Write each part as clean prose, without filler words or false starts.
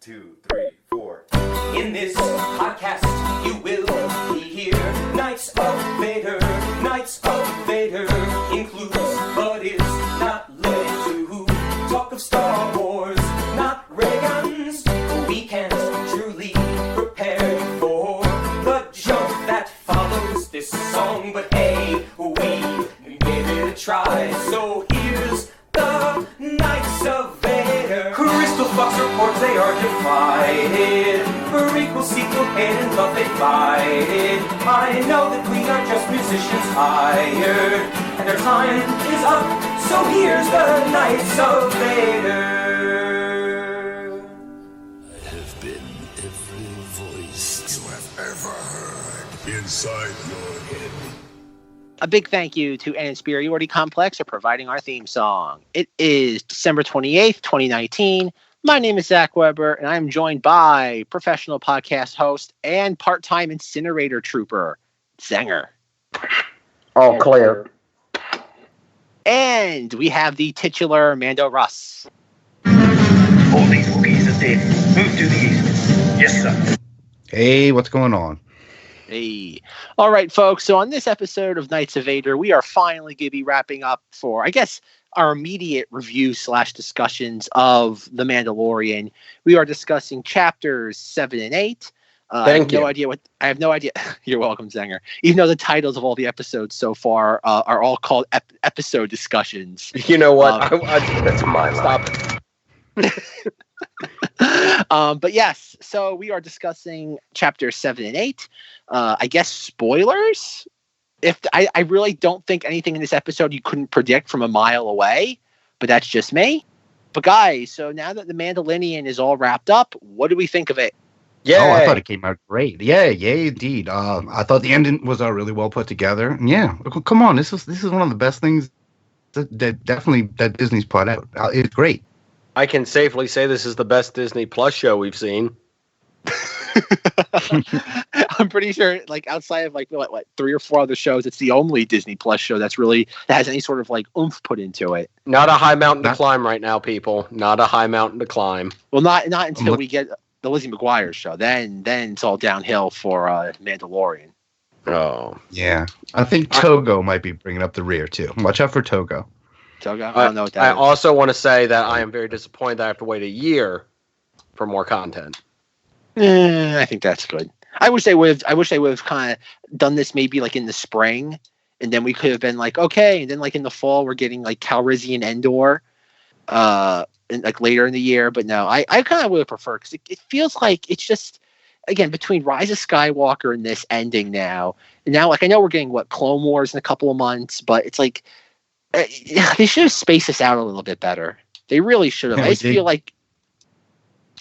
2, 3, 4. In this podcast, you will hear Knights of Vader. Knights of Vader includes, but is not limited to, talk of Star Wars, not ray guns. We can't truly prepare you for the jump that follows this song, but hey, we gave it a try. So here's the Knights of Vader. Crystal Fox reports they are divided. Prequel, sequel, and love they fight. I know that we are just musicians hired, and their time is up. So here's the Knights of Vader. I have been every voice you have ever heard inside your head. A big thank you to An Inspiriority Complex for providing our theme song. It is December 28th, 2019. My name is Zach Weber, and I'm joined by professional podcast host and part-time incinerator trooper, Zenger. All clear. And we have the titular Mando Rus. All these Wookiees are dead. Move to the east. Yes, sir. Hey, what's going on? Hey. All right, folks. So on this episode of Knights of Vader, we are finally going to be wrapping up for, I guess, our immediate review / discussions of The Mandalorian. We are discussing chapters 7 and 8. I have no idea. You're welcome, Zenger. Even though the titles of all the episodes so far are all called episode discussions. You know what? That's my line. But yes, so we are discussing chapters 7 and 8. I guess spoilers. If I really don't think anything in this episode you couldn't predict from a mile away, but that's just me. But guys, so now that The Mandalorian is all wrapped up, what do we think of it? Yeah, I thought it came out great. Yeah, indeed. I thought the ending was really well put together. And yeah, come on, this is one of the best things that Disney's put out. It's great. I can safely say this is the best Disney Plus show we've seen. I'm pretty sure, like, outside of like what 3 or 4 other shows, it's the only Disney Plus show that has any sort of like oomph put into it. Not a high mountain to climb right now, people. Not a high mountain to climb. Well, not until we get the Lizzie McGuire show. Then it's all downhill for Mandalorian. Oh yeah, I think Togo might be bringing up the rear too. Watch out for Togo. I don't know what that I is. also want to say that I am very disappointed that I have to wait a year for more content. I think that's good. I wish they would have kind of done this maybe like in the spring, and then we could have been like, okay, and then like in the fall we're getting like Calrissian Endor, and like later in the year. But no, I kind of would have preferred, because it feels like it's just, again, between Rise of Skywalker and this ending now, and now like I know we're getting Clone Wars in a couple of months, but it's like they should have spaced this out a little bit better. They really should have. I just feel like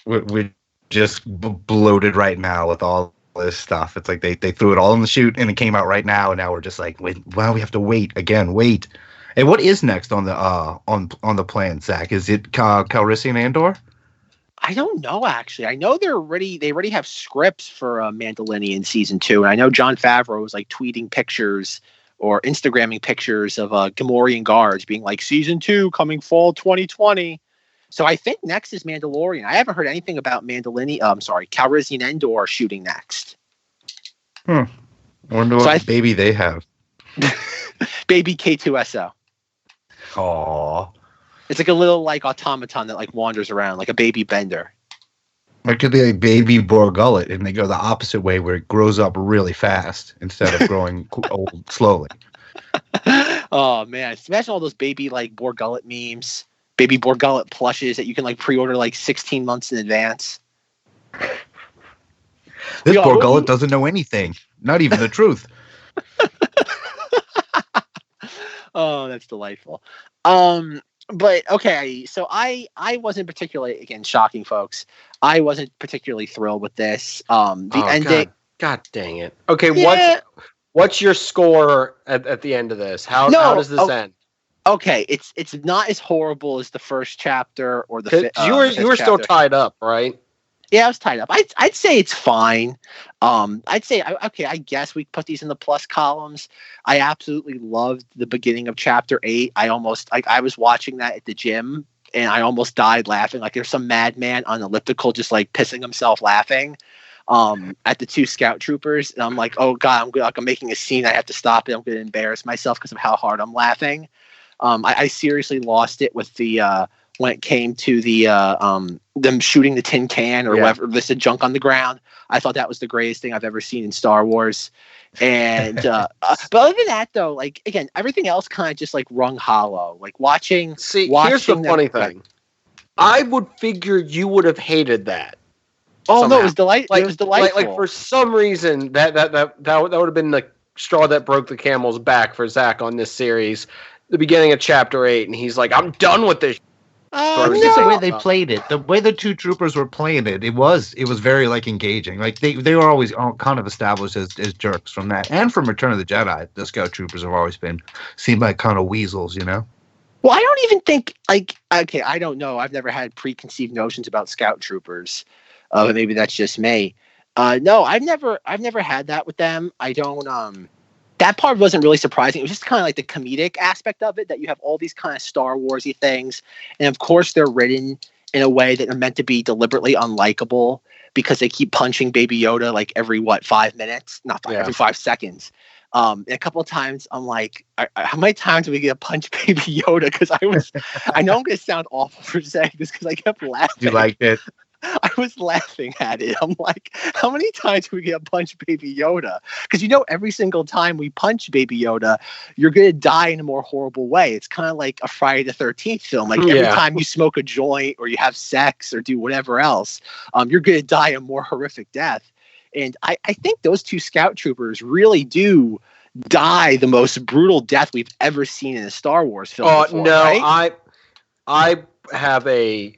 we're just bloated right now with all this stuff. It's like they threw it all in the chute and it came out right now, and now we're just like, wait, well, we have to wait. Hey, what is next on the plan, Zach? Is it Calrissian Andor? I don't know, actually. I know they already have scripts for Mandalorian season 2, and I know Jon Favreau was like tweeting pictures or Instagramming pictures of Gamorrean guards being like, season 2 coming fall 2020. So I think next is Mandalorian. I haven't heard anything about Calrissian Endor shooting next. I wonder what baby they have. Baby K2SO. Aww. It's like a little like automaton that like wanders around like a baby bender. It could be like baby Borgullet, and they go the opposite way where it grows up really fast instead of growing old slowly. Oh man, imagine all those baby like Borgullet memes, baby Borgullet plushes that you can like pre-order like 16 months in advance. This Borgullet doesn't know anything, not even the truth. Oh, that's delightful. But okay, so I wasn't particularly, again, shocking folks, I wasn't particularly thrilled with this. The ending. God dang it. Okay, yeah. What's your score at the end of this? How does this end? Okay, it's not as horrible as the first chapter or the fifth. You were still tied up, right? Yeah, I was tied up. I'd say it's fine. I'd say, okay, I guess we put these in the plus columns. I absolutely loved the beginning of chapter 8. I was watching that at the gym and I almost died laughing. Like there's some madman on an elliptical just like pissing himself laughing at the two scout troopers. And I'm like, oh God, I'm making a scene. I have to stop it. I'm going to embarrass myself because of how hard I'm laughing. I seriously lost it with the when it came to the them shooting the tin can or whatever, listed junk on the ground. I thought that was the greatest thing I've ever seen in Star Wars. And but other than that, though, like again, everything else kind of just like rung hollow. Like watching. Here's the funny thing. I would figure you would have hated that. Oh somehow. No, it was delightful. It was delightful. Like for some reason that would have been the straw that broke the camel's back for Zack on this series. The beginning of chapter 8, and he's like, "I'm done with this." Just the way they played it, the way the two troopers were playing it, it was very like engaging. Like they were always kind of established as jerks from that, and from Return of the Jedi. The scout troopers have always seemed like kind of weasels, you know. Well, I don't even think I don't know. I've never had preconceived notions about scout troopers. Maybe that's just me. No, I've never had that with them. I don't. That part wasn't really surprising. It was just kind of like the comedic aspect of it, that you have all these kind of Star Warsy things. And of course they're written in a way that are meant to be deliberately unlikable because they keep punching Baby Yoda like every 5 minutes? Not 5, every 5 seconds. And a couple of times I'm like, how many times do we get to punch Baby Yoda? Because I know I'm going to sound awful for saying this because I kept laughing. You liked it? I was laughing at it. I'm like, how many times do we get punch Baby Yoda? Because every single time we punch Baby Yoda, you're going to die in a more horrible way. It's kind of like a Friday the 13th film. Like every time you smoke a joint or you have sex or do whatever else, you're going to die a more horrific death. And I think those two scout troopers really do die the most brutal death we've ever seen in a Star Wars film. Before, no, right? I have a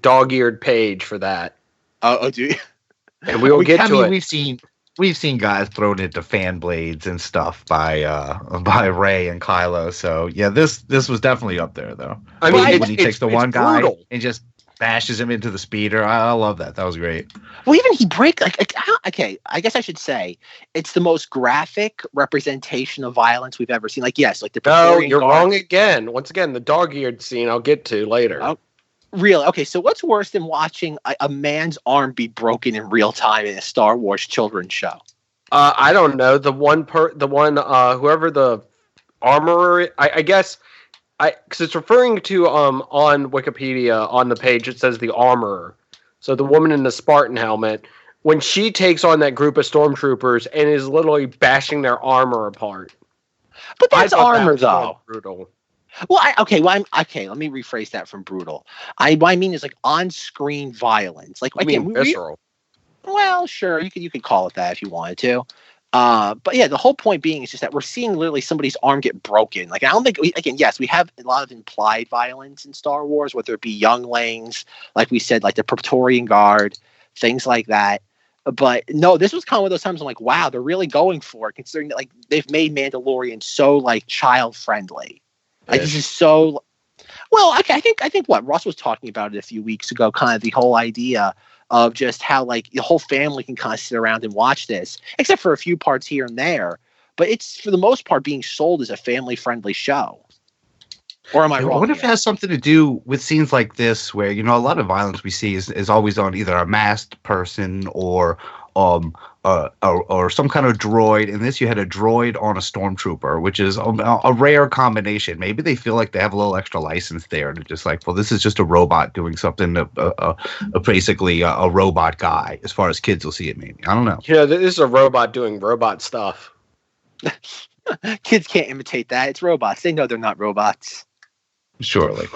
dog-eared page for that. Oh, do you? And we will get to it. We've seen guys thrown into fan blades and stuff by Rey and Kylo. So yeah, this was definitely up there though. I mean, when he takes the one guy brutal. and just bashes him into the speeder. I love that. That was great. Well, even he breaks okay. I guess I should say it's the most graphic representation of violence we've ever seen. Like yes, like the Praetorian Guard. Wrong again. Once again, the dog-eared scene I'll get to later. Oh. Really? Okay, so what's worse than watching a man's arm be broken in real time in a Star Wars children's show? I don't know. Whoever the armorer, I guess, because it's referring to on Wikipedia on the page it says the armorer. So the woman in the Spartan helmet, when she takes on that group of stormtroopers and is literally bashing their armor apart. But that's armor, though. Brutal. Well, let me rephrase that from brutal. What I mean is like on-screen violence. Like again, visceral. Well, sure, you could call it that if you wanted to. But yeah, the whole point being is just that we're seeing literally somebody's arm get broken. Like I don't think yes, we have a lot of implied violence in Star Wars, whether it be younglings, like we said, like the Praetorian Guard, things like that. But no, this was kind of one of those times I'm like, wow, they're really going for it, considering that like they've made Mandalorian so like child friendly. Like this is so well. Okay, I think what Russ was talking about it a few weeks ago, kind of the whole idea of just how like the whole family can kind of sit around and watch this, except for a few parts here and there. But it's for the most part being sold as a family friendly show. Or am I wrong? What if it has something to do with scenes like this, where a lot of violence we see is always on either a masked person or some kind of droid. In this, you had a droid on a stormtrooper, which is a rare combination. Maybe they feel like they have a little extra license there to just like, well, this is just a robot doing something, basically a robot guy. As far as kids will see it, maybe. I don't know. This is a robot doing robot stuff. Kids can't imitate that. It's robots. They know they're not robots. Surely.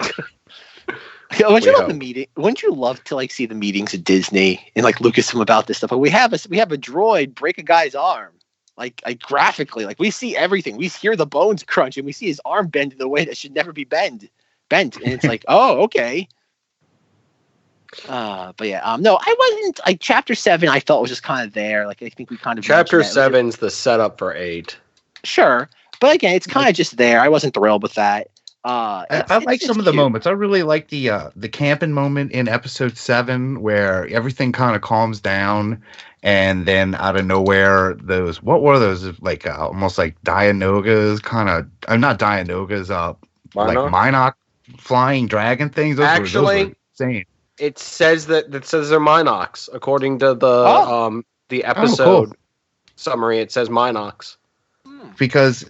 Wouldn't you love the meeting? Wouldn't you love to like see the meetings at Disney and like Lucasfilm about this stuff? But we have a droid break a guy's arm, like graphically. Like we see everything. We hear the bones crunch and we see his arm bend in the way that should never be bent, and it's like, oh, okay. But yeah, no, I wasn't like Chapter 7. I felt was just kind of there. Like I think we kind of Chapter 7's the setup for 8. Sure, but again, it's kind of just there. I wasn't thrilled with that. I like some of the moments. I really like the camping moment in Episode 7 where everything kind of calms down, and then out of nowhere, what were those? Like almost like Dianogas, kind of. I'm not Dianogas. Like Minok flying dragon things. Those were insane. It says that they're Minox according to the episode summary. It says Minox because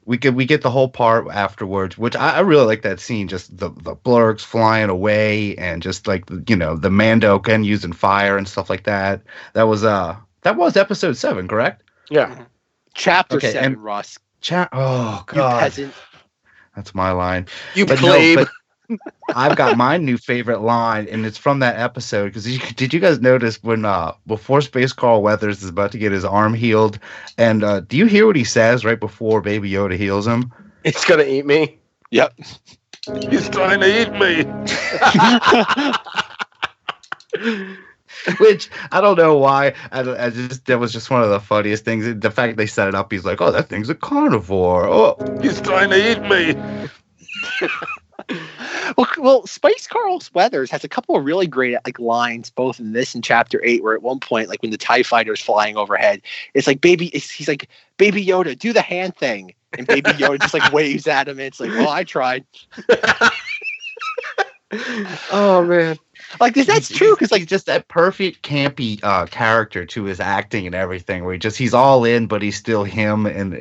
we get the whole part afterwards, which I really like that scene. Just the blurgs flying away and just like the Mando Ken using fire and stuff like that. That was episode 7, correct? Yeah. Chapter 7, Rus. Oh God, you peasant. That's my line. You plebe. I've got my new favorite line, and it's from that episode. Because did you guys notice when before Space Carl Weathers is about to get his arm healed, and do you hear what he says right before Baby Yoda heals him? It's gonna eat me. Yep. He's trying to eat me. Which I don't know why. That was just one of the funniest things. The fact they set it up, he's like, "Oh, that thing's a carnivore." Oh, he's trying to eat me. Well, Space Carl Weathers has a couple of really great lines, both in this and Chapter 8, where at one point, when the TIE fighter's flying overhead, it's like he's like, "Baby Yoda, do the hand thing," and Baby Yoda just waves at him. And it's like, "Well, I tried." Oh man. That's true, because just that perfect campy character to his acting and everything, where he's all in, but he's still him, and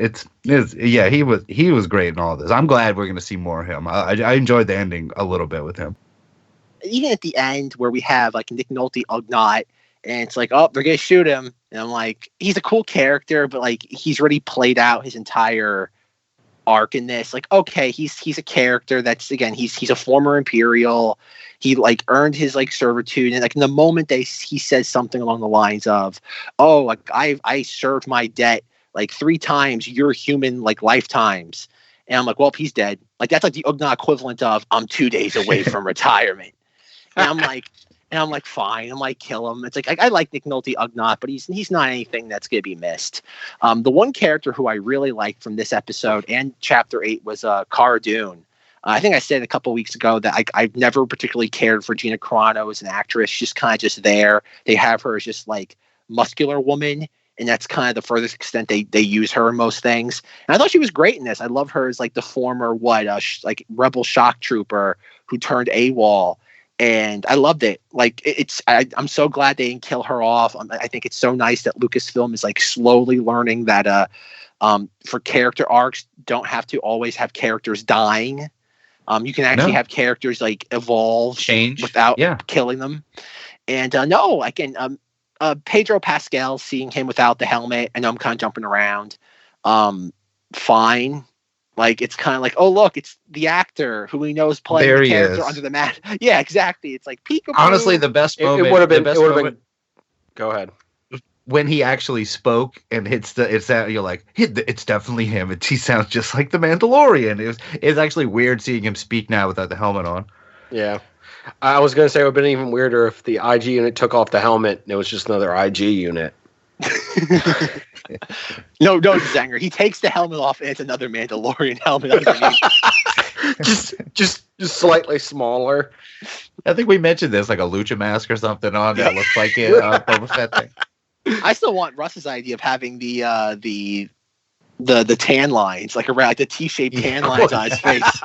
he was great in all this. I'm glad we're going to see more of him. I enjoyed the ending a little bit with him. Even at the end, where we have Nick Nolte Ugnaught, and it's like, oh, they're going to shoot him, and I'm like, he's a cool character, but he's already played out his entire arc in this. Okay, he's a character that's, again, he's a former Imperial. He earned his servitude, and in the moment he says something along the lines of, "Oh, I served my debt 3 times your human lifetimes," and I'm like, "Well, he's dead." That's the Ugnaught equivalent of, "I'm 2 days away from retirement," and I'm like, fine. I'm kill him. It's I like Nick Nolte Ugnaught, but he's not anything that's gonna be missed. The one character who I really liked from this episode and Chapter 8 was Cara Dune. I think I said a couple weeks ago that I've never particularly cared for Gina Carano as an actress. She's kind of just there. They have her as just muscular woman, and that's kind of the furthest extent they use her in most things. And I thought she was great in this. I love her as the former rebel shock trooper who turned AWOL, and I loved it. I'm so glad they didn't kill her off. I think it's so nice that Lucasfilm is slowly learning that for character arcs, don't have to always have characters dying. You can actually have characters evolve, change without killing them. And Pedro Pascal, seeing him without the helmet, I know I'm kind of jumping around. Fine. It's kind of oh, look, it's the actor who we know is playing the character under the mask. Yeah, exactly. It's peekaboo. Honestly, the best moment. It would have been. Go ahead. When he actually spoke and it's that you're like, it's definitely him. He sounds just like the Mandalorian. It's actually weird seeing him speak now without the helmet on. Yeah, I was gonna say it would have been even weirder if the IG unit took off the helmet and it was just another IG unit. No, Zenger. He takes the helmet off and it's another Mandalorian helmet underneath. just slightly smaller. I think we mentioned this, a lucha mask or something on that looks like it. Boba Fett thing. I still want Russ's idea of having the tan lines, around the T-shaped tan lines on his face.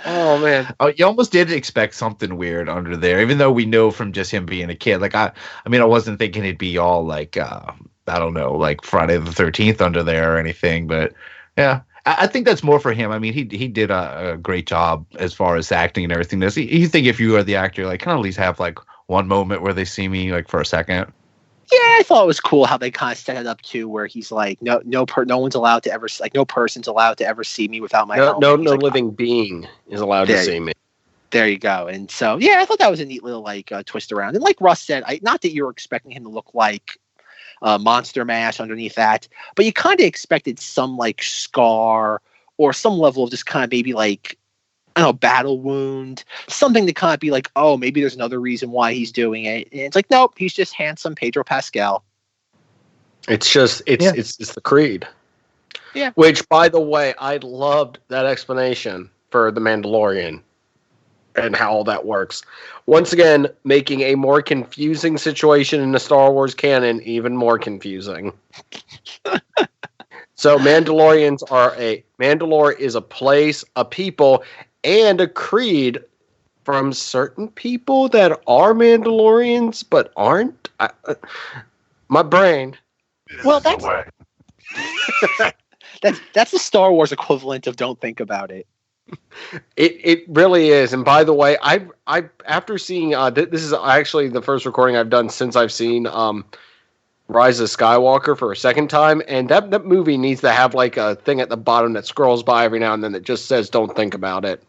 Oh man! Oh, you almost did expect something weird under there, even though we know from just him being a kid. I wasn't thinking it'd be all I don't know, Friday the 13th under there or anything. But yeah, I think that's more for him. He did a great job as far as acting and everything. You think if you are the actor, can at least have one moment where they see me for a second. Yeah, I thought it was cool how they kind of set it up too, where he's no one's allowed to ever no person's allowed to ever see me without my helmet. No living being is allowed to see me. There you go. And so yeah, I thought that was a neat little twist around. And like Russ said, not that you were expecting him to look like Monster Mash underneath that, but you kind of expected some scar or some level of just kind of maybe I don't know, battle wound, something to kind of be oh, maybe there's another reason why he's doing it. And it's nope, he's just handsome Pedro Pascal. It's just, it's the creed. Yeah. Which, by the way, I loved that explanation for the Mandalorian and how all that works. Once again, making a more confusing situation in the Star Wars canon even more confusing. So Mandalore is a place, a people, and a creed from certain people that are Mandalorians but aren't. My brain. Well, that's that's the Star Wars equivalent of "Don't think about it." It really is. And by the way, I after seeing this is actually the first recording I've done since I've seen Rise of Skywalker for a second time, and that movie needs to have like a thing at the bottom that scrolls by every now and then that just says "Don't think about it."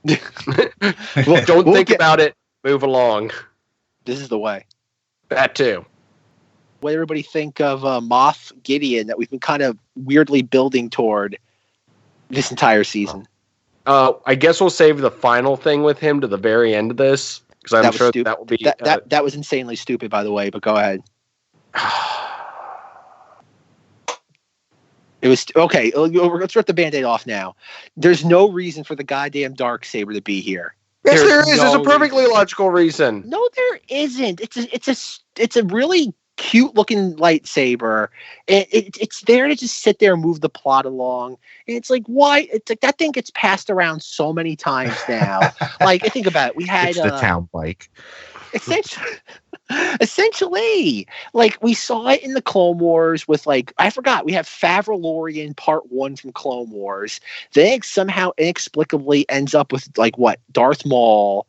Don't think about it. Move along. This is the way. That too. What everybody think of Moff Gideon that we've been kind of weirdly building toward this entire season? I guess we'll save the final thing with him to the very end of this because I'm sure that will be that was insanely stupid, by the way. But go ahead. It was okay. Let's rip the Band-Aid off now. There's no reason for the goddamn Darksaber to be here. Yes, there is. There's a perfectly logical reason. No, there isn't. It's a really cute looking lightsaber. It's there to just sit there and move the plot along. And it's like, why? It's like that thing gets passed around so many times now. Like, I think about it. We had it's the town bike. Essentially, like we saw it in the Clone Wars with we have Favrelorean Part 1 from Clone Wars. Then it somehow inexplicably ends up with Darth Maul.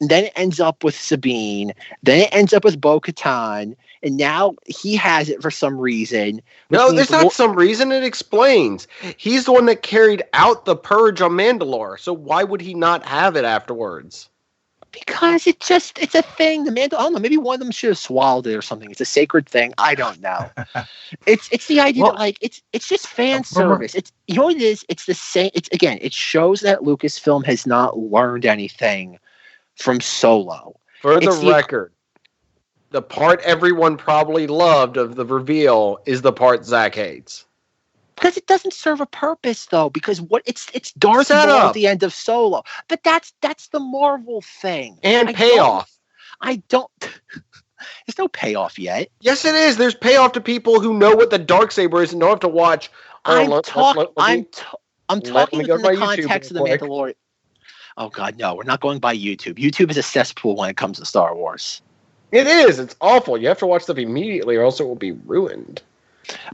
And then it ends up with Sabine. Then it ends up with Bo-Katan. And now he has it for some reason. No, there's not some reason. It explains. He's the one that carried out the purge on Mandalore. So why would he not have it afterwards? Because it's a thing. I don't know. Maybe one of them should have swallowed it or something. It's a sacred thing. I don't know. It's the idea that it's just fan service. It's what it is. It's the same. It shows that Lucasfilm has not learned anything from Solo. For the record, the part everyone probably loved of the reveal is the part Zack hates. Because it doesn't serve a purpose, though. Because it's Darth Maul at the end of Solo, but that's the Marvel thing and payoff. There's no payoff yet. Yes, it is. There's payoff to people who know what the Darksaber is and don't have to watch. I'm talking within the context of the Mandalorian. Oh God, no! We're not going by YouTube. YouTube is a cesspool when it comes to Star Wars. It is. It's awful. You have to watch stuff immediately, or else it will be ruined.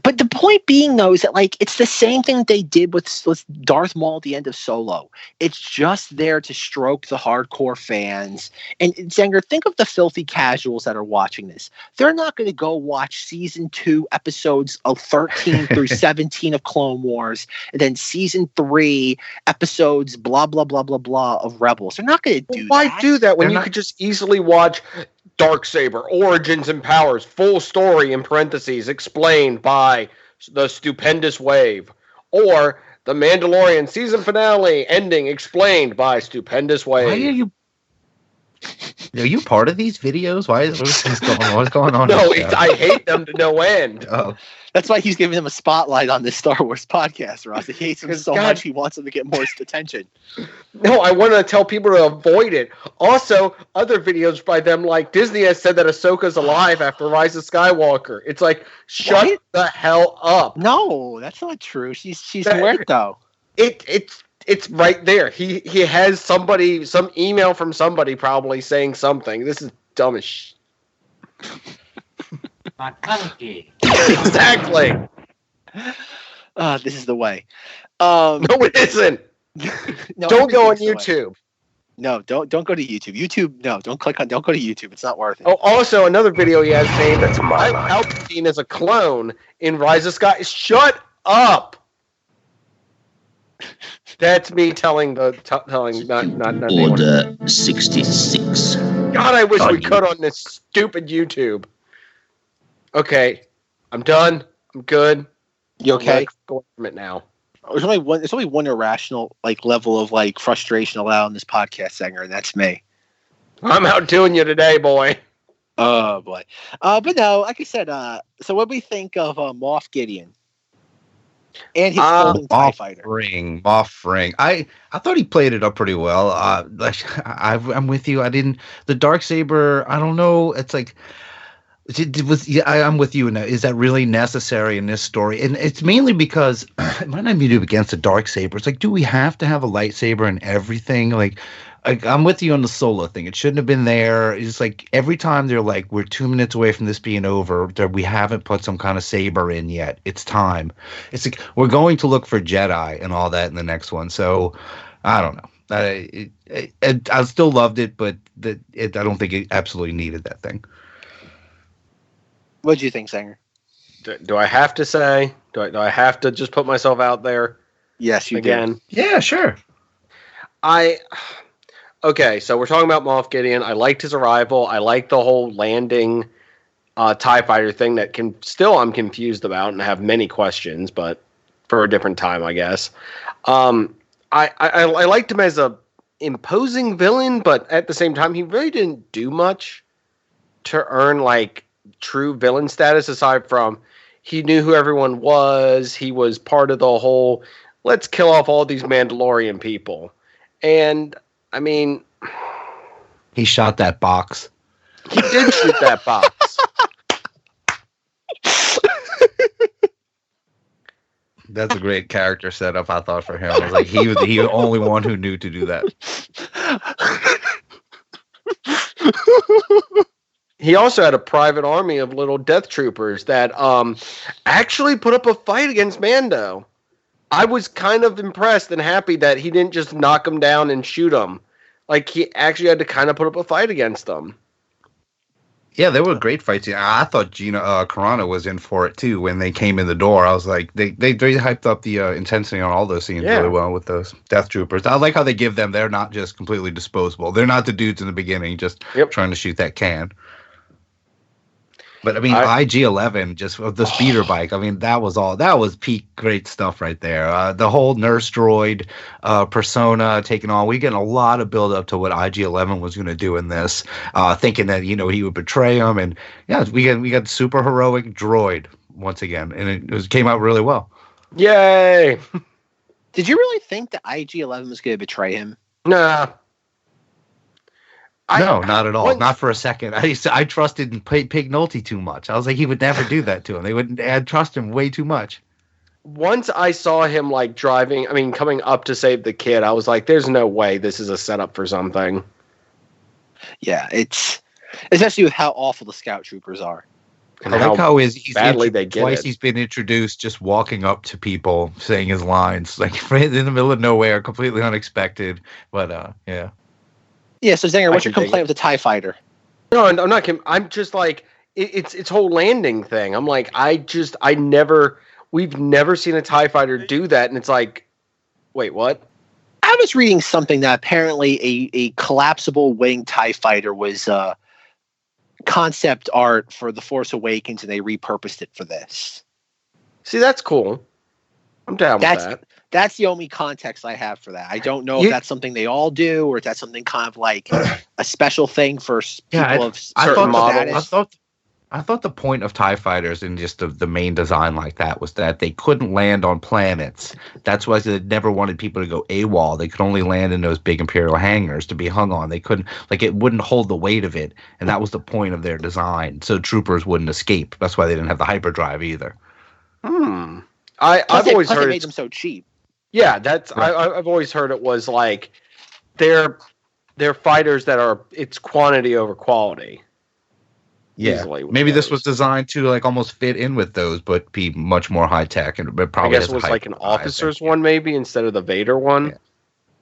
But the point being, though, is that it's the same thing they did with Darth Maul at the end of Solo. It's just there to stroke the hardcore fans. And Zenger, think of the filthy casuals that are watching this. They're not going to go watch season 2 episodes of 13 through 17 of Clone Wars, and then season 3 episodes blah blah blah blah blah of Rebels. They're not going to do that. Why do that when you could just easily watch Darksaber, Origins and Powers, full story in parentheses, explained by the Stupendous Wave, or the Mandalorian season finale ending explained by Stupendous Wave. Why are you part of these videos? What's going on? No, I hate them to no end. Oh. That's why he's giving them a spotlight on this Star Wars podcast, Ross. He hates them so much, he wants them to get more attention. No, I want to tell people to avoid it. Also, other videos by them, like Disney has said that Ahsoka's alive after Rise of Skywalker. It's like, shut the hell up. No, that's not true. She's muerto. It's right there. He has some email from somebody probably saying something. This is dumb as shit. Exactly. This is the way. No, it isn't. No, don't go on YouTube. No, don't go to YouTube. YouTube, no, don't go to YouTube. It's not worth it. Oh, also another video he has saying that Palpatine is a clone in Rise of Sky. Shut up. That's me telling not Order 66. God, I wish we could on this stupid YouTube. Okay, I'm done. I'm good. You okay? Go from it now. There's only one irrational level of frustration allowed in this podcast, Zenger, and that's me. I'm outdoing you today, boy. Oh boy. But no, like I said, so what do we think of Moff Gideon and his golden TIE fighter? Moff Ring. I thought he played it up pretty well. I'm with you. The Darksaber, I don't know. It's like I'm with you. Is that really necessary in this story? And it's mainly because it might not be against the Darksaber. It's like, do we have to have a lightsaber and everything? Like, I'm with you on the Solo thing. It shouldn't have been there. It's like every time they're like, we're 2 minutes away from this being over, we haven't put some kind of saber in yet. It's time. It's like we're going to look for Jedi and all that in the next one. So I don't know. I still loved it, but I don't think it absolutely needed that thing. What do you think, Zenger? Do I have to say? Do I have to just put myself out there? Yes, you again. do. Yeah, sure. Okay, so we're talking about Moff Gideon. I liked his arrival. I liked the whole landing TIE fighter thing that I'm confused about and have many questions, but for a different time, I guess. I liked him as a imposing villain, but at the same time, he really didn't do much to earn like true villain status aside from he knew who everyone was. He was part of the whole let's kill off all these Mandalorian people. And I mean, he shot that box. He did shoot that box. That's a great character setup, I thought, for him. I was like, he was the only one who knew to do that. He also had a private army of little death troopers that actually put up a fight against Mando. I was kind of impressed and happy that he didn't just knock him down and shoot him. Like, he actually had to kind of put up a fight against them. Yeah, they were great fights. I thought Gina Carano was in for it, too, when they came in the door. I was like, they hyped up the intensity on all those scenes really well with those death troopers. I like how they give them, they're not just completely disposable. They're not the dudes in the beginning just trying to shoot that can. But I mean, IG-11, just the speeder bike. I mean, that was peak great stuff right there. The whole nurse droid persona taking on. We getting a lot of build up to what IG-11 was going to do in this, thinking that he would betray him, and we got super heroic droid once again, and it came out really well. Yay! Did you really think that IG-11 was going to betray him? Nah. No, not at all. Not for a second. I trusted Pig Nolte too much. I was like, he would never do that to him. I'd trust him way too much. Once I saw him coming up to save the kid, I was like, there's no way this is a setup for something. Yeah, it's especially with how awful the scout troopers are. And I like how he's badly they get twice it. He's been introduced just walking up to people saying his lines, like in the middle of nowhere, completely unexpected. But yeah. Yeah, so Zenger, what's your complaint with the TIE fighter? No, I'm not. I'm just like it's whole landing thing. I'm like we've never seen a TIE fighter do that, and it's like, wait, what? I was reading something that apparently a collapsible wing TIE fighter was concept art for The Force Awakens, and they repurposed it for this. See, that's cool. I'm down with that. That's the only context I have for that. I don't know if that's something they all do, or if that's something kind of like a special thing for people of certain models. I thought the point of TIE fighters and just the main design like that was that they couldn't land on planets. That's why they never wanted people to go AWOL. They could only land in those big Imperial hangars to be hung on. They couldn't, it wouldn't hold the weight of it, and that was the point of their design. So troopers wouldn't escape. That's why they didn't have the hyperdrive either. I've always heard it made them so cheap. Yeah, that's right. I've always heard it was like they're fighters that are it's quantity over quality. Yeah, easily maybe this was designed to almost fit in with those, but be much more high tech, and it probably I guess it was like an officer's one maybe instead of the Vader one.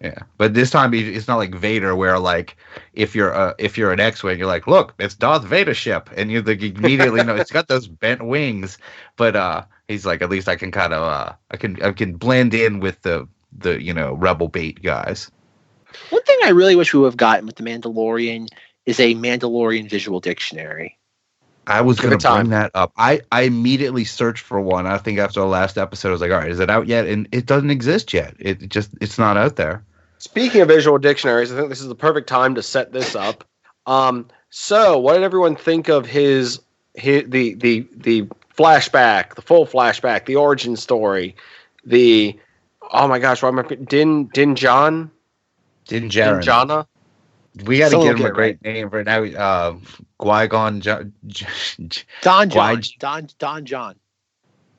Yeah, but this time it's not like Vader, where if you're an X-wing, you're like, look, it's Darth Vader's ship, and you immediately know it's got those bent wings. But he's like, at least I can kind of I can blend in with the rebel bait guys. One thing I really wish we would have gotten with the Mandalorian is a Mandalorian visual dictionary. I was going to bring that up. I immediately searched for one. I think after the last episode, I was like, all right, is it out yet? And it doesn't exist yet. It's not out there. Speaking of visual dictionaries, I think this is the perfect time to set this up. So what did everyone think of the flashback, the full flashback, the origin story, oh my gosh, what am I? Din Djarin? We got to Someone give him get a it great name for now. Qui-Gon Don John. John. Don John.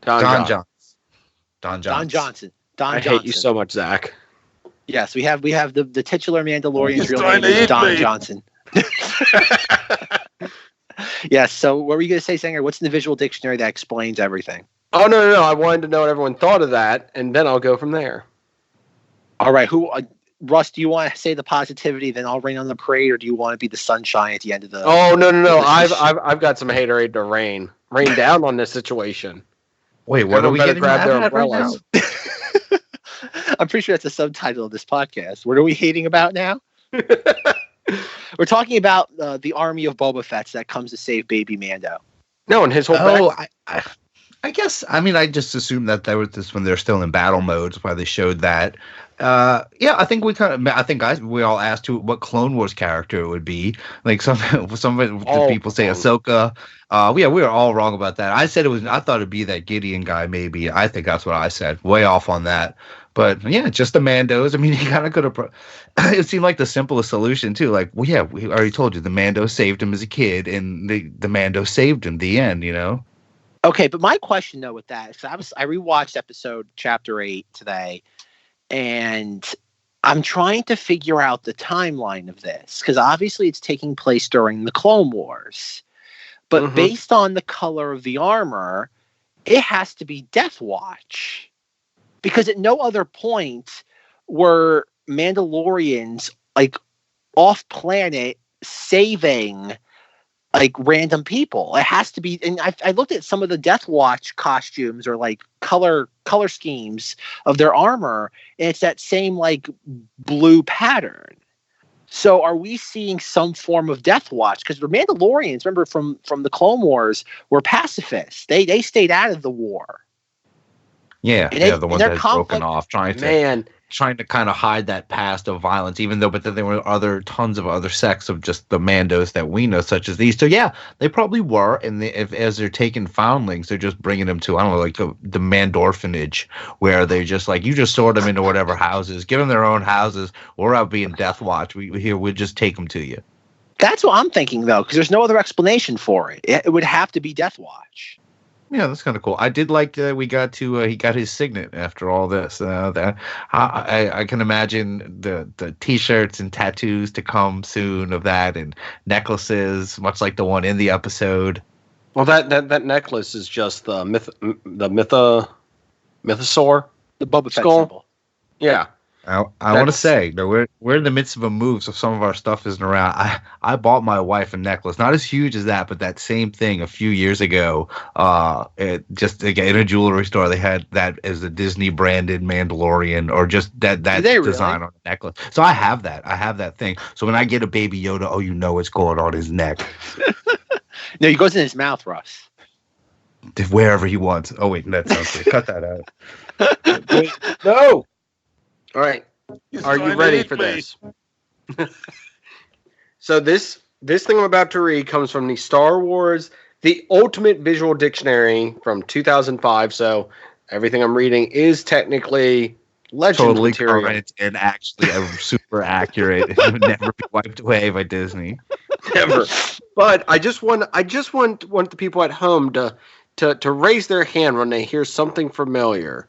Don John. Don Johnson. I hate you so much, Zach. Yes, we have the titular Mandalorian's He's real trying name to is eat Don me. Johnson. Yes. So, what were you going to say, Zenger? What's in the visual dictionary that explains everything? Oh no! I wanted to know what everyone thought of that, and then I'll go from there. All right. Russ? Do you want to say the positivity? Then I'll rain on the parade, or do you want to be the sunshine at the end of the? Oh no! I've got some haterade to rain down on this situation. Wait, what are we better getting grab their mad at right now? umbrellas. I'm pretty sure that's the subtitle of this podcast. What are we hating about now? We're talking about the army of Boba Fett's that comes to save Baby Mando. No, and his whole back. I guess. I mean, I just assumed that was just when they're still in battle mode. That's why they showed that. Yeah, I think we all asked what Clone Wars character it would be. Like some the people say Ahsoka. Yeah, we were all wrong about that. I thought it'd be that Gideon guy. Maybe I think that's what I said. Way off on that. But yeah, just the Mandos. I mean, he kind of could have. It seemed like the simplest solution too. Like, well, yeah, we already told you the Mando saved him as a kid, and the Mando saved him. The end. You know. Okay, but my question though with that is I rewatched chapter 8 today, and I'm trying to figure out the timeline of this because obviously it's taking place during the Clone Wars, but based on the color of the armor, it has to be Death Watch. Because at no other point were Mandalorians like off planet saving like random people. It has to be. And I looked at some of the Death Watch costumes or like color schemes of their armor, and it's that same like blue pattern. So are we seeing some form of Death Watch? Because the Mandalorians, remember from the Clone Wars, were pacifists. They stayed out of the war. Yeah, the ones that had broken off, trying to kind of hide that past of violence, but then there were tons of other sects of just the Mandos that we know, such as these. So yeah, they probably were, and as they're taking foundlings, they're just bringing them to, I don't know, like the Mandorphanage, where they just like, you just sort them into whatever houses, give them their own houses. We're out being Death Watch. We'll just take them to you. That's what I'm thinking though, because there's no other explanation for it. It would have to be Death Watch. Yeah, that's kind of cool. I did like that we got to he got his signet after all this. I can imagine the T-shirts and tattoos to come soon of that, and necklaces, much like the one in the episode. Well, that necklace is just the mythosaur, the Boba Fett skull. symbol. Yeah. I want to say, we're in the midst of a move, so some of our stuff isn't around. I bought my wife a necklace, not as huge as that, but that same thing a few years ago. Just again, in a jewelry store, they had that as a Disney branded Mandalorian, or just that design on the necklace. So I have that thing. So when I get a Baby Yoda, what's going on his neck. No, he goes in his mouth, Russ. Wherever he wants. Oh wait, that sounds good. Cut that out. Wait, no. All right. Are you ready for this? So this thing I'm about to read comes from the Star Wars, the Ultimate Visual Dictionary from 2005. So everything I'm reading is technically legend totally material. Current and actually super accurate. It would never be wiped away by Disney. Never. But I just want the people at home to raise their hand when they hear something familiar.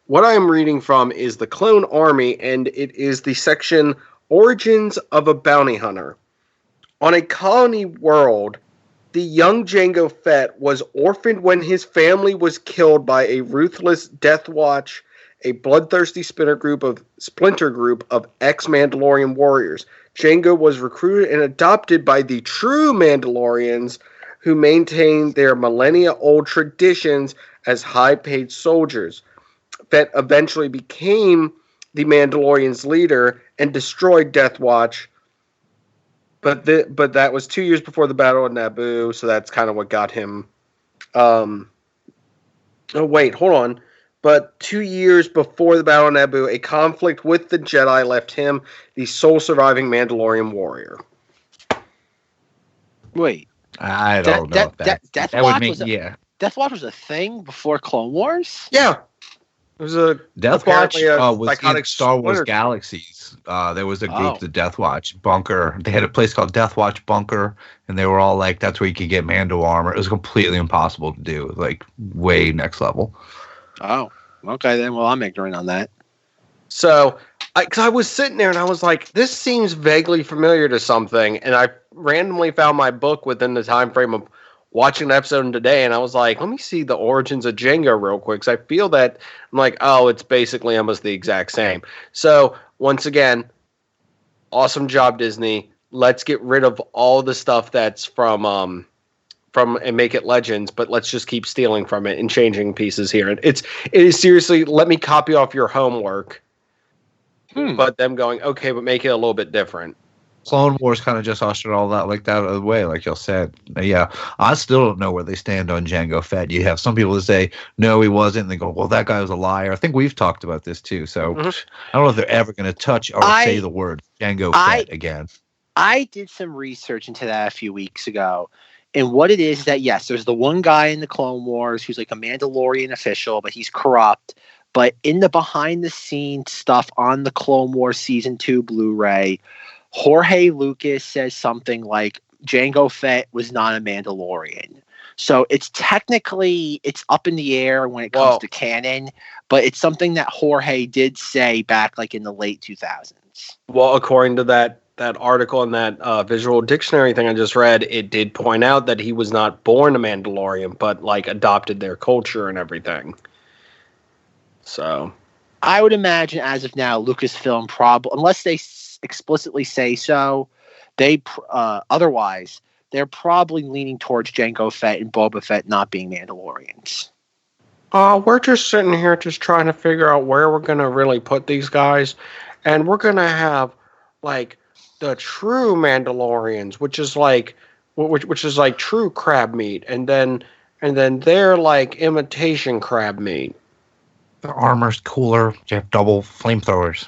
What I am reading from is the Clone Army, and it is the section Origins of a Bounty Hunter. On a colony world, the young Jango Fett was orphaned when his family was killed by a ruthless Death Watch, a bloodthirsty splinter group of ex-Mandalorian warriors. Jango was recruited and adopted by the true Mandalorians, who maintained their millennia-old traditions as high-paid soldiers. Fett eventually became the Mandalorian's leader and destroyed Death Watch, but that was 2 years before the Battle of Naboo, so that's kind of what got him. Oh wait, hold on. But 2 years before the Battle of Naboo, a conflict with the Jedi left him the sole surviving Mandalorian warrior. Wait, I don't know. Death Watch was a thing before Clone Wars? Yeah. It was a Death Watch apparently a was psychotic in Star Wars splinter. Galaxies. There was a group, Oh. the Death Watch Bunker. They had a place called Death Watch Bunker, and they were all like, that's where you could get Mando armor. It was completely impossible to do, like way next level. Oh, okay then. Well, I'm ignorant on that. So, because I was sitting there and I was like, this seems vaguely familiar to something, and I randomly found my book within the time frame of watching an episode today, and I was like, let me see the origins of Jango real quick, because I feel that I'm like, oh, it's basically almost the exact same. So, once again, awesome job, Disney. Let's get rid of all the stuff that's from and make it Legends, but let's just keep stealing from it and changing pieces here. It is seriously, let me copy off your homework. But them going, okay, but make it a little bit different. Clone Wars kind of just ushered all that like that out of the way, like y'all said. Yeah, I still don't know where they stand on Jango Fett. You have some people that say, no, he wasn't. And they go, well, that guy was a liar. I think we've talked about this too. So I don't know if they're ever going to touch or say the word Jango Fett again. I did some research into that a few weeks ago. And what it is that, yes, there's the one guy in the Clone Wars who's like a Mandalorian official, but he's corrupt. But in the behind-the-scenes stuff on the Clone Wars Season 2 Blu-ray, Jorge Lucas says something like Jango Fett was not a Mandalorian. So it's technically, it's up in the air when it comes to canon, but it's something that Jorge did say back like in the late 2000s. Well, according to that article and that visual dictionary thing I just read, it did point out that he was not born a Mandalorian, but like adopted their culture and everything. So, I would imagine as of now, Lucasfilm probably, unless they explicitly say so, they otherwise they're probably leaning towards Jango Fett and Boba Fett not being Mandalorians. We're just sitting here just trying to figure out where we're gonna really put these guys, and we're gonna have like the true Mandalorians, which is like true crab meat, and then they're like imitation crab meat. The armor's cooler. You have double flamethrowers.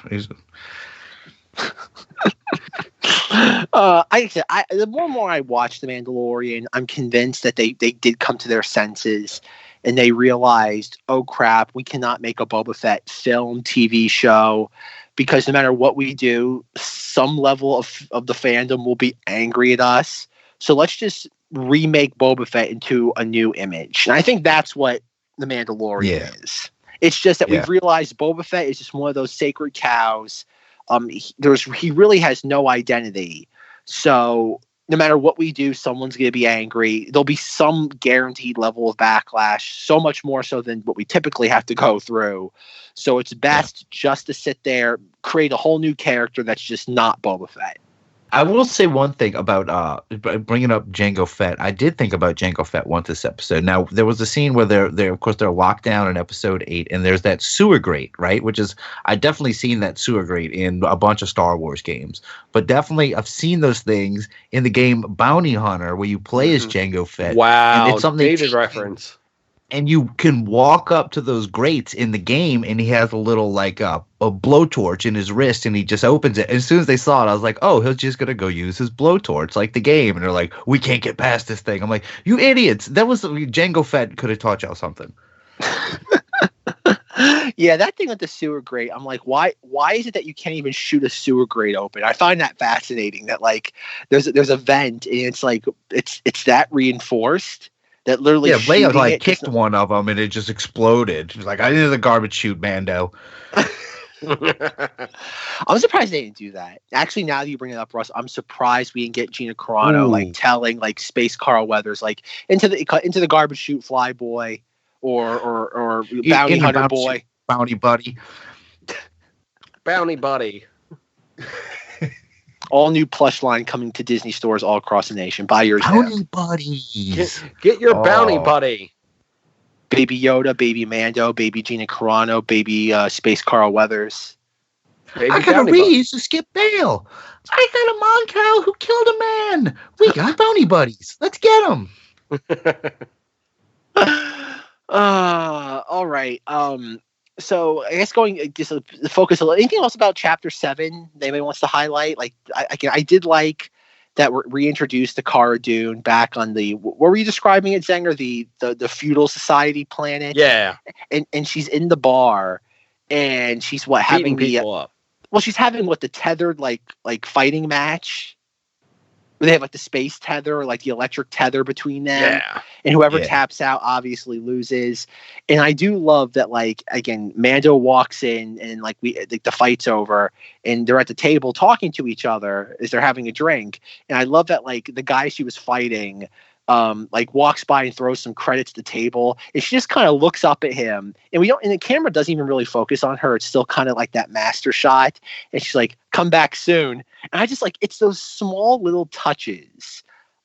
The more and more I watch The Mandalorian, I'm convinced that they did come to their senses and they realized, oh crap, we cannot make a Boba Fett film, TV show, because no matter what we do, some level of the fandom will be angry at us. So let's just remake Boba Fett into a new image. And I think that's what The Mandalorian is. It's just that we've realized Boba Fett is just one of those sacred cows. He really has no identity. So no matter what we do, someone's going to be angry. There'll be some guaranteed level of backlash, so much more so than what we typically have to go through. So it's best just to sit there, create a whole new character that's just not Boba Fett. I will say one thing about bringing up Jango Fett. I did think about Jango Fett once this episode. Now, there was a scene where they're locked down in episode 8, and there's that sewer grate, right? Which is, I definitely seen that sewer grate in a bunch of Star Wars games. But definitely, I've seen those things in the game Bounty Hunter, where you play as Jango Fett. Wow, and it's something David reference. And you can walk up to those grates in the game, and he has a little like a blowtorch in his wrist, and he just opens it. And as soon as they saw it, I was like, "Oh, he's just gonna go use his blowtorch like the game." And they're like, "We can't get past this thing." I'm like, "You idiots! That was Jango Fett could have taught y'all something." Yeah, that thing with the sewer grate, I'm like, why is it that you can't even shoot a sewer grate open? I find that fascinating. That like there's a vent, and it's like it's that reinforced. That literally Leia like kicked one of them and it just exploded. She was like, I need the garbage chute, Mando. I'm surprised they didn't do that. Actually, now that you bring it up, Russ, I'm surprised we didn't get Gina Carano like telling like Space Carl Weathers like into the garbage chute, Flyboy or Bounty Hunter Boy, Bounty Buddy, Bounty Buddy. All new plush line coming to Disney stores all across the nation. Buy yours now. Bounty Buddies. Get your Bounty Buddy. Baby Yoda, Baby Mando, Baby Gina Carano, Baby Space Carl Weathers. Baby I got a Reese to skip bail. I got a Moncal who killed a man. We got Bounty Buddies. Let's get them. All right. So I guess going just focus a little. Anything else about Chapter 7 that anybody wants to highlight? Like I did like that reintroduced to Cara Dune back on the, what were you describing it, Zenger? The feudal society planet. Yeah. And she's in the bar, and she's having people up. Well, she's having the tethered like fighting match. They have the space tether, the electric tether between them. Yeah. And whoever taps out obviously loses. And I do love that, again, Mando walks in and the fight's over and they're at the table talking to each other as they're having a drink. And I love that the guy she was fighting walks by and throws some credits to the table, and she just kind of looks up at him, and the camera doesn't even really focus on her. It's still kind of that master shot, and she's like, "Come back soon." And I just it's those small little touches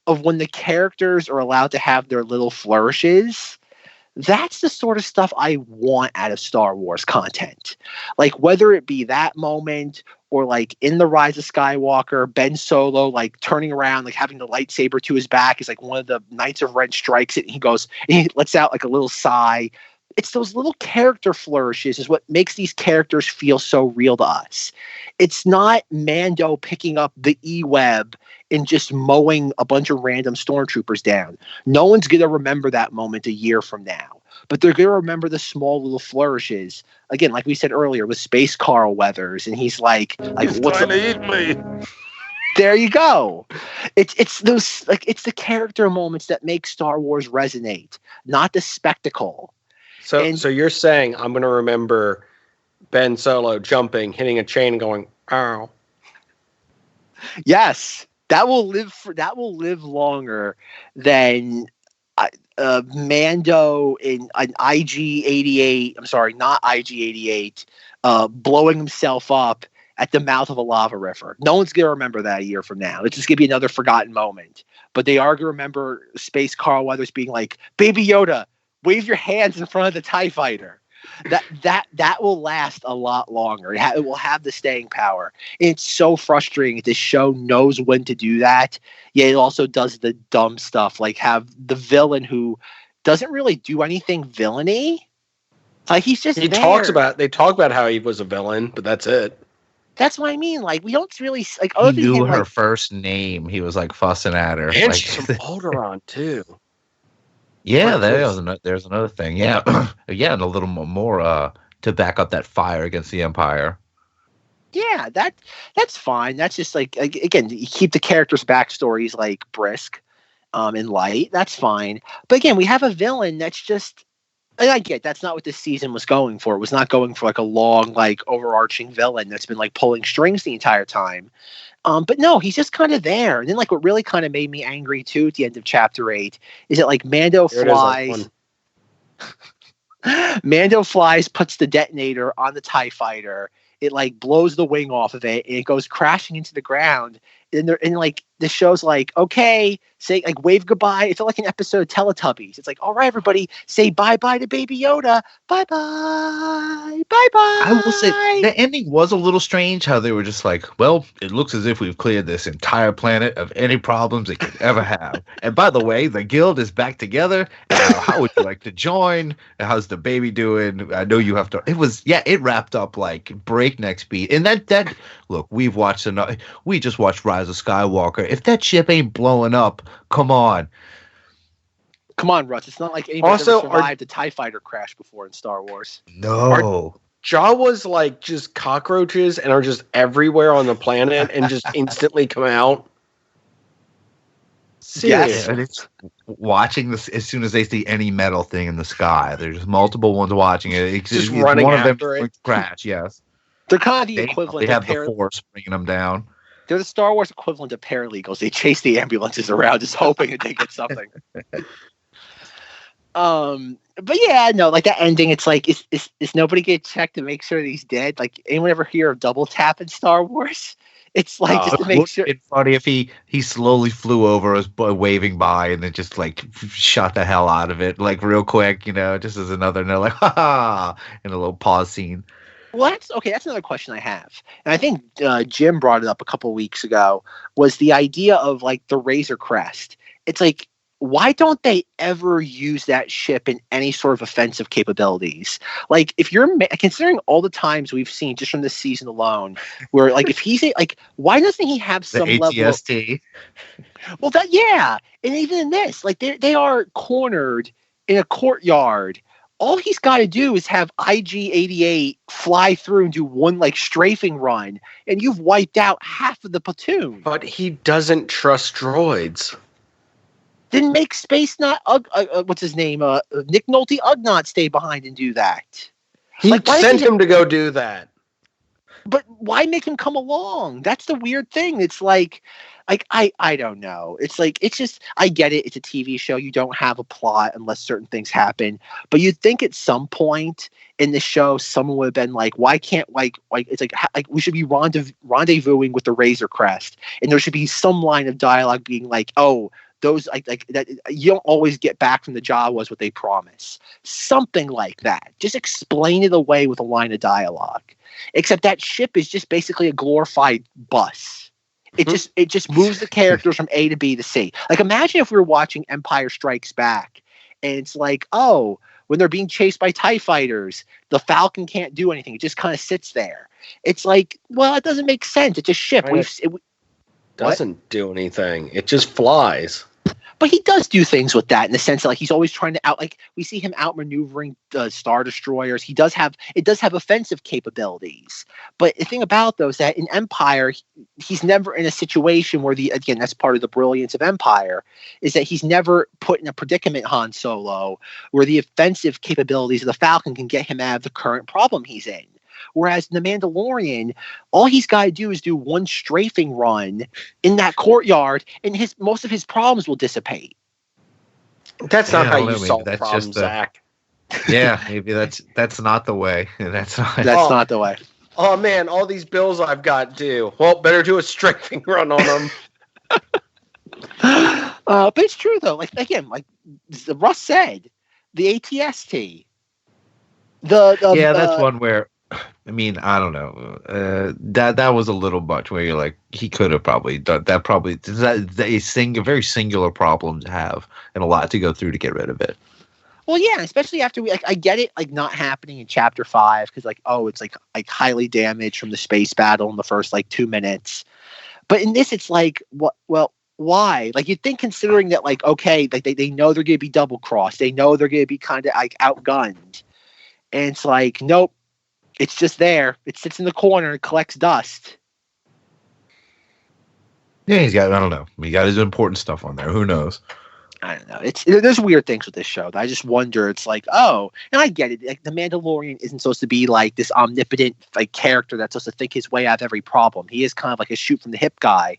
of when the characters are allowed to have their little flourishes. That's the sort of stuff I want out of Star Wars content. Whether it be that moment or in The Rise of Skywalker, Ben Solo turning around, having the lightsaber to his back is one of the Knights of Ren strikes it, and he goes, and he lets out a little sigh. It's those little character flourishes is what makes these characters feel so real to us. It's not Mando picking up the E-Web and just mowing a bunch of random stormtroopers down. No one's going to remember that moment a year from now, but they're going to remember the small little flourishes. Again, like we said earlier, with Space Carl Weathers, and he's like he's what's trying to eat me. There you go. It's those it's the character moments that make Star Wars resonate, not the spectacle. So you're saying I'm going to remember Ben Solo jumping, hitting a chain, and going, "Ow." Yes, that will live longer than Mando in an IG-88. I'm sorry, not IG-88. Blowing himself up at the mouth of a lava river. No one's gonna remember that a year from now. It's just gonna be another forgotten moment. But they are gonna remember Space Carl Weathers being like, "Baby Yoda, wave your hands in front of the TIE fighter." That will last a lot longer. It will have the staying power. And it's so frustrating that this show knows when to do that. Yet it also does the dumb stuff, have the villain who doesn't really do anything villainy. He's just They talk about how he was a villain, but that's it. That's what I mean. We don't really he knew her first name. He was fussing at her. And she's from Alderaan too. Yeah, there's another thing. Yeah, yeah, and a little more to back up that fire against the Empire. Yeah, that's fine. That's just again, you keep the characters' backstories brisk, and light. That's fine. But again, we have a villain that's just. And I get that's not what this season was going for. It was not going for a long, overarching villain that's been pulling strings the entire time. But no, he's just kind of there. And then what really kind of made me angry too at the end of chapter 8 is that Mando flies. Mando flies, puts the detonator on the TIE fighter. It blows the wing off of it, and it goes crashing into the ground. And the show's okay, say wave goodbye. It felt like an episode of Teletubbies. It's all right, everybody, say bye-bye to Baby Yoda. Bye-bye. Bye-bye. I will say the ending was a little strange, how they were just well, it looks as if we've cleared this entire planet of any problems it could ever have. And by the way, the guild is back together. How would you like to join? How's the baby doing? I know you have to. It wrapped up breakneck speed. And that look, we just watched Rise of Skywalker. If that ship ain't blowing up, come on. Come on, Russ. It's not like anybody's ever survived a TIE fighter crash before in Star Wars. No. Jawas just cockroaches and are just everywhere on the planet and just instantly come out. Yes. And it's watching this as soon as they see any metal thing in the sky. There's multiple ones watching it. It's just running one after of them it. Crash, yes. They're kind of the equivalent. They have the Force bringing them down. They're the Star Wars equivalent of paralegals. They chase the ambulances around just hoping that they get something. But yeah, no, that ending, it's is nobody get checked to make sure that he's dead? Anyone ever hear of double tap in Star Wars? It's just to make sure. It's funny if he slowly flew over us, waving by, and then just shot the hell out of it, real quick, just as another note, ha ha, in a little pause scene. Well, that's another question I have. And I think Jim brought it up a couple weeks ago, was the idea of the Razor Crest. It's why don't they ever use that ship in any sort of offensive capabilities? Like, if you're considering all the times we've seen just from this season alone, where like if he's why doesn't he have some the level? ATST. Well, and even in this, like they are cornered in a courtyard. All he's got to do is have IG-88 fly through and do one like strafing run, and you've wiped out half of the platoon. But he doesn't trust droids. Then make Space not what's his name? Nick Nolte Ugnaught stay behind and do that. He sent him to go do that. But why make him come along? That's the weird thing. It's like I don't know. It's just I get it. It's a TV show. You don't have a plot unless certain things happen. But you'd think at some point in the show, someone would have been like, why can't it's like we should be rendezvousing with the Razor Crest, and there should be some line of dialogue being like, oh, those like that you don't always get back from the job was what they promise. Something like that. Just explain it away with a line of dialogue. Except that ship is just basically a glorified bus. It just moves the characters from A to B to C. Like, imagine if we were watching Empire Strikes Back and it's like, oh, when they're being chased by TIE fighters, the Falcon can't do anything. It just kind of sits there. It's like, well, it doesn't make sense. It's a ship. It doesn't do anything. It just flies. But he does do things with that in the sense that like he's always trying to we see him outmaneuvering the Star Destroyers. It does have offensive capabilities. But the thing about those that in Empire, he's never in a situation where again, that's part of the brilliance of Empire, is that he's never put in a predicament, Han Solo, where the offensive capabilities of the Falcon can get him out of the current problem he's in. Whereas in The Mandalorian, all he's got to do is do one strafing run in that courtyard, and most of his problems will dissipate. That's not how you solve problems, Zach. Yeah, maybe that's not the way. That's not the way. Oh man, all these bills I've got due. Well, better do a strafing run on them. But it's true though. Like again, like Russ said, the ATST. That's one where. I mean, I don't know. That was a little much. Where you're like, he could have probably done that. Probably a very singular problem to have, and a lot to go through to get rid of it. Well, yeah, especially after I get it, like not happening in Chapter 5 because like, oh, it's like highly damaged from the space battle in the first like 2 minutes. But in this, it's like, what? Well, why? Like you'd think, considering that, like, okay, like they know they're going to be double crossed, they know they're going to be kind of like outgunned, and it's like, nope. It's just there. It sits in the corner and collects dust. Yeah, I don't know. He got his important stuff on there. Who knows? I don't know. There's weird things with this show. I just wonder. It's like, oh, and I get it. Like the Mandalorian isn't supposed to be like this omnipotent like character that's supposed to think his way out of every problem. He is kind of like a shoot from the hip guy,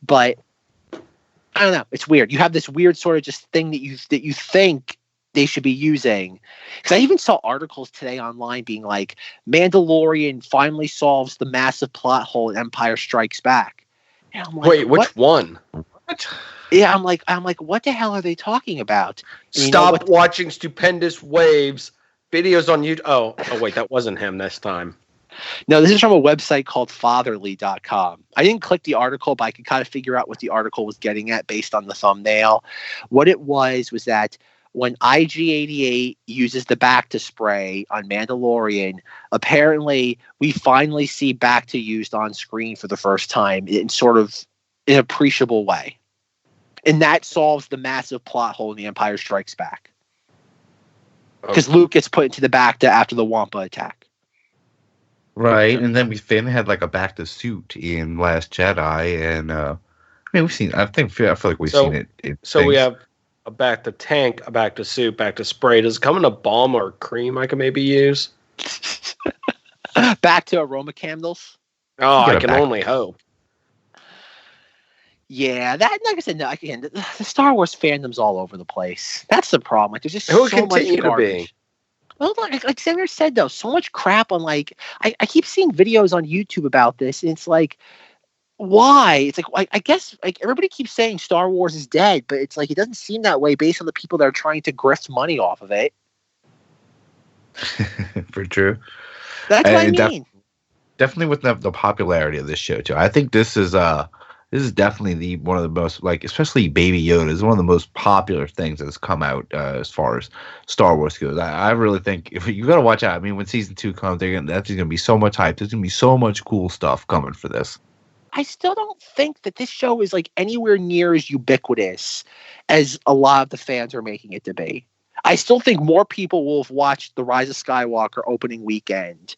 but I don't know. It's weird. You have this weird sort of just thing that you think they should be using. Because I even saw articles today online being like, Mandalorian finally solves the massive plot hole in Empire Strikes Back. And I'm like, wait, which one? What? Yeah, I'm like, what the hell are they talking about? And Stop watching Stupendous Waves videos on YouTube. Oh, wait, that wasn't him this time. No, this is from a website called fatherly.com. I didn't click the article, but I could kind of figure out what the article was getting at based on the thumbnail. What it was that when IG-88 uses the Bacta spray on Mandalorian, apparently we finally see Bacta used on screen for the first time in sort of an appreciable way. And that solves the massive plot hole in The Empire Strikes Back. Because Luke gets put into the Bacta after the Wampa attack. Right, and then we finally had like a Bacta suit in Last Jedi, and I mean, we've seen. I feel like we've seen it. So we have a Bacta tank, a Bacta suit, Bacta spray. Does it come in a balm or a cream I can maybe use? Back to aroma candles. Oh, I can only hope. Yeah, that, like I said, no, again, the Star Wars fandom's all over the place. That's the problem. Like, there's just so much garbage. To be. Well, like Zenger said, though, so much crap on, like, I keep seeing videos on YouTube about this, and it's like, why? It's like, I guess, like, everybody keeps saying Star Wars is dead, but it's like, it doesn't seem that way based on the people that are trying to grift money off of it. For true. That's what I mean. Definitely with the popularity of this show, too. I think this is this is definitely one of the most, like, especially Baby Yoda is one of the most popular things that's come out as far as Star Wars goes. I really think if you got to watch out. I mean, when season 2 comes, that's going to be so much hype. There's going to be so much cool stuff coming for this. I still don't think that this show is like anywhere near as ubiquitous as a lot of the fans are making it to be. I still think more people will have watched The Rise of Skywalker opening weekend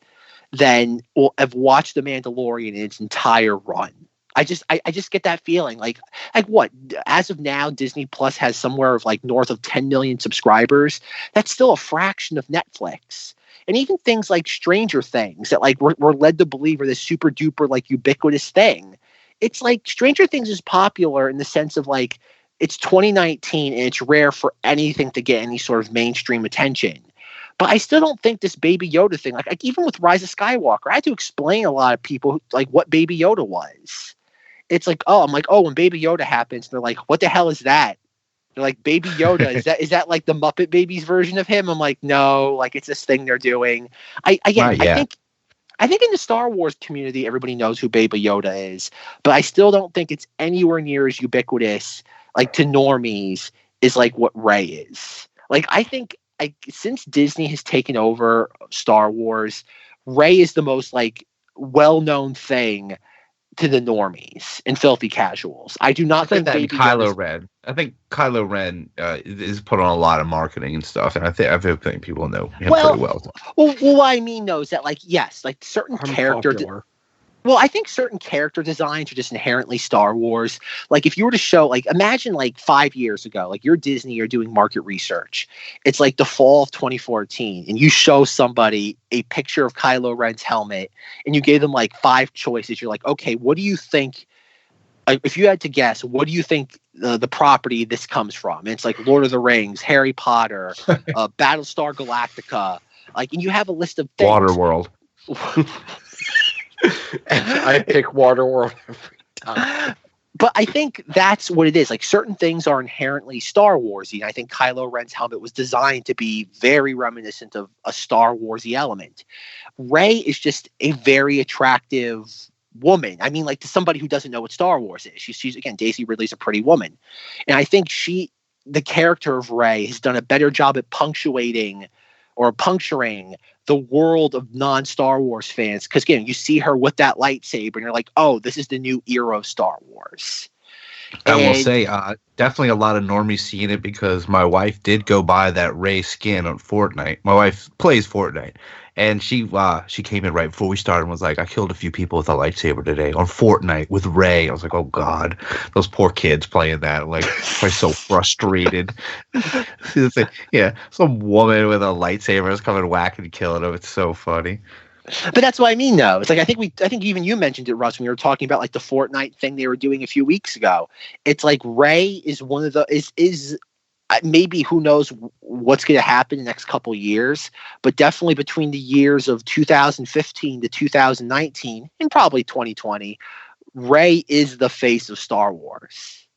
than will have watched The Mandalorian in its entire run. I just get that feeling like what, as of now, Disney Plus has somewhere of like north of 10 million subscribers. That's still a fraction of Netflix. And even things like Stranger Things that like we're led to believe are this super duper like ubiquitous thing. It's like Stranger Things is popular in the sense of like it's 2019 and it's rare for anything to get any sort of mainstream attention. But I still don't think this Baby Yoda thing, like even with Rise of Skywalker, I had to explain a lot of people like what Baby Yoda was. It's like, I'm like, when Baby Yoda happens, they're like, what the hell is that? They're like, Baby Yoda, is that like the Muppet Babies version of him? I'm like, no, like it's this thing they're doing. I think in the Star Wars community, everybody knows who Baby Yoda is, but I still don't think it's anywhere near as ubiquitous, like to normies, is like what Rey is. Like, I think since Disney has taken over Star Wars, Rey is the most like well-known thing to the normies and filthy casuals. I do not think that Baby Kylo Ren. I think Kylo Ren is put on a lot of marketing and stuff, and I think people know him pretty well. Well, what I mean though is that like yes, like certain character. Well, I think certain character designs are just inherently Star Wars. Like if you were to show, like imagine like 5 years ago, like you're Disney, you're doing market research. It's like the fall of 2014 and you show somebody a picture of Kylo Ren's helmet and you gave them like 5 choices. You're like, okay, what do you think? If you had to guess, what do you think the property this comes from? And it's like Lord of the Rings, Harry Potter, Battlestar Galactica. Like, and you have a list of things. Waterworld. I pick Waterworld every time. But I think that's what it is. Like certain things are inherently Star Warsy. And I think Kylo Ren's helmet was designed to be very reminiscent of a Star Warsy element. Rey is just a very attractive woman. I mean, like to somebody who doesn't know what Star Wars is. She's again, Daisy Ridley's a pretty woman. And I think the character of Rey has done a better job at puncturing the world of non-Star Wars fans. Because again, you see her with that lightsaber and you're like, oh, this is the new era of Star Wars. I will say, definitely a lot of normies seeing it because my wife did go buy that Rey skin on Fortnite. My wife plays Fortnite. And she came in right before we started and was like, I killed a few people with a lightsaber today on Fortnite with Rey. I was like, oh, God, those poor kids playing that. I'm like, I'm so frustrated. Yeah, some woman with a lightsaber is coming whacking and killing them. It's so funny. But that's what I mean, though. It's like I think even you mentioned it, Russ, when you were talking about like the Fortnite thing they were doing a few weeks ago. It's like Rey is one of the is maybe who knows what's going to happen in the next couple of years, but definitely between the years of 2015 to 2019 and probably 2020, Rey is the face of Star Wars.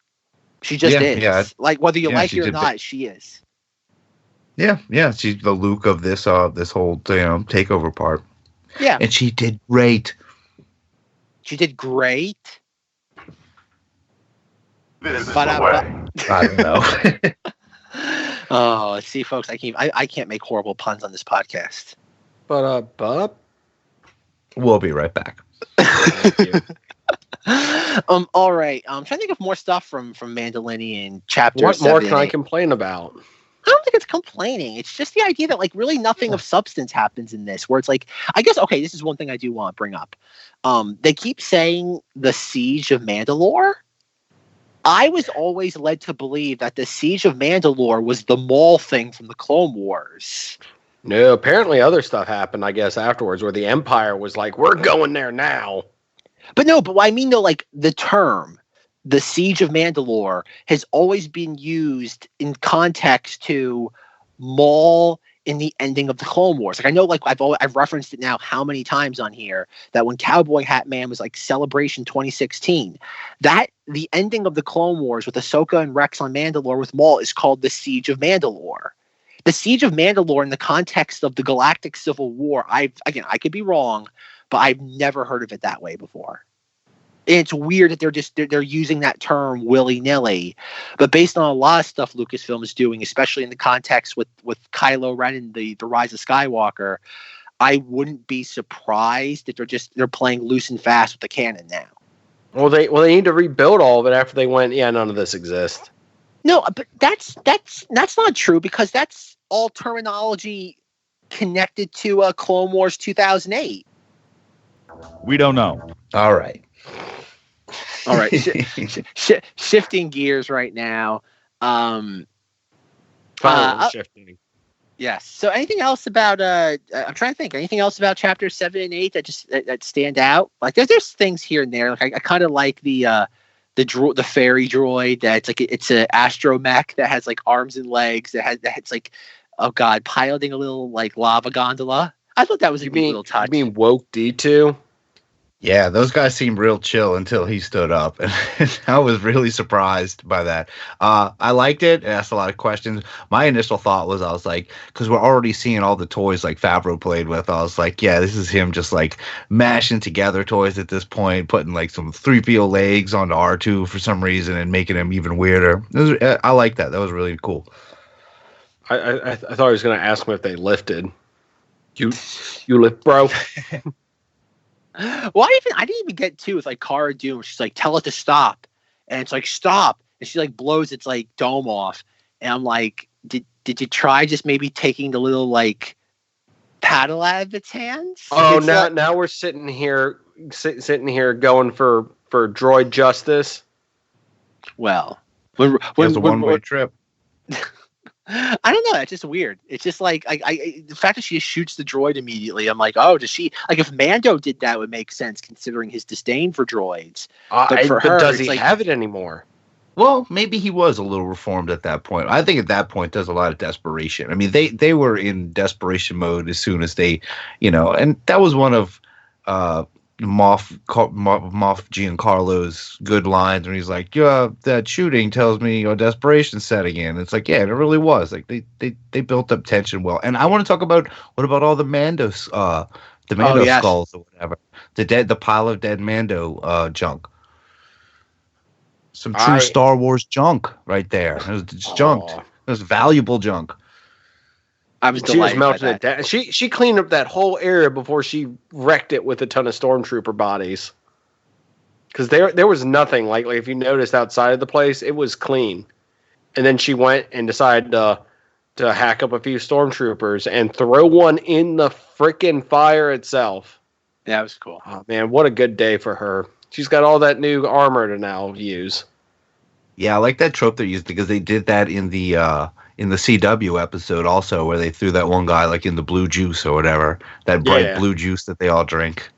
She just is. Yeah. Like whether you like it or not, she is. Yeah. She's the Luke of this whole takeover part. Yeah, and she did great. I don't know. Oh, see, folks, I can't make horrible puns on this podcast. But we'll be right back. All right. I'm trying to think of more stuff from Mandalorian chapter. What more can I complain about? I don't think it's complaining. It's just the idea that like really nothing of substance happens in this. Where it's like, I guess okay, this is one thing I do want to bring up. They keep saying the Siege of Mandalore. I was always led to believe that the Siege of Mandalore was the Maul thing from the Clone Wars. No, apparently other stuff happened, I guess, afterwards, where the Empire was like, we're going there now. But what I mean, though, like the term, the Siege of Mandalore, has always been used in context to Maul in the ending of the Clone Wars. Like I know, like I've referenced it now how many times on here that when Cowboy Hat Man was like Celebration 2016, that the ending of the Clone Wars with Ahsoka and Rex on Mandalore with Maul is called the Siege of Mandalore. The Siege of Mandalore in the context of the Galactic Civil War, I could be wrong, but I've never heard of it that way before. it's weird that they're using that term willy-nilly. But based on a lot of stuff Lucasfilm is doing, especially in the context with Kylo Ren and the Rise of Skywalker, I wouldn't be surprised that they're playing loose and fast with the canon now. Well, they need to rebuild all of it after they went, yeah, none of this exists. No, but that's not true, because that's all terminology connected to Clone Wars 2008. We don't know. All right. Shifting gears right now. Shifting. Yes. So anything else about I'm trying to think. Anything else about chapters 7 and 8 that stand out? Like there's things here and there. Like I kind of like the fairy droid that's like it's an astromech that has like arms and legs that's like, oh god, piloting a little like lava gondola. I thought that was a neat little touch. You mean woke D2? Yeah, those guys seemed real chill until he stood up, and I was really surprised by that. I liked it. It asked a lot of questions. My initial thought was, I was like, because we're already seeing all the toys like Favreau played with, I was like, yeah, this is him just like mashing together toys at this point, putting like some 3PO legs onto R2 for some reason and making him even weirder. I like that. That was really cool. I thought he was going to ask them if they lifted. You lift, bro? Well, I didn't even get to with like Cara Dune. She's like, tell it to stop, and it's like stop, and she like blows its like dome off, and I'm like, did you try just maybe taking the little like paddle out of its hands? Oh, now we're sitting here going for droid justice. Well, when a one-way trip. I don't know. That's just weird. It's just like I the fact that she shoots the droid immediately. I'm like, oh, does she like if Mando did that would make sense considering his disdain for droids. But for her, does he like, have it anymore? Well, maybe he was a little reformed at that point. I think at that point there's a lot of desperation. I mean, they were in desperation mode as soon as they, and that was one of Moff Giancarlo's good lines when he's like, yeah, that shooting tells me your desperation's setting in. It's like, yeah, it really was. Like they built up tension well. And I want to talk about what about all the Mando skulls or whatever. The pile of dead Mando junk. Some true Star Wars junk right there. It was just junk. It was valuable junk. I was She was melting it down. She cleaned up that whole area before she wrecked it with a ton of stormtrooper bodies. Because there was nothing like if you noticed outside of the place, it was clean. And then she went and decided to hack up a few stormtroopers and throw one in the frickin' fire itself. Yeah, it was cool. Oh man, what a good day for her. She's got all that new armor to now use. Yeah, I like that trope they used because they did that in the CW episode also, where they threw that one guy like in the blue juice or whatever, that bright blue juice that they all drink.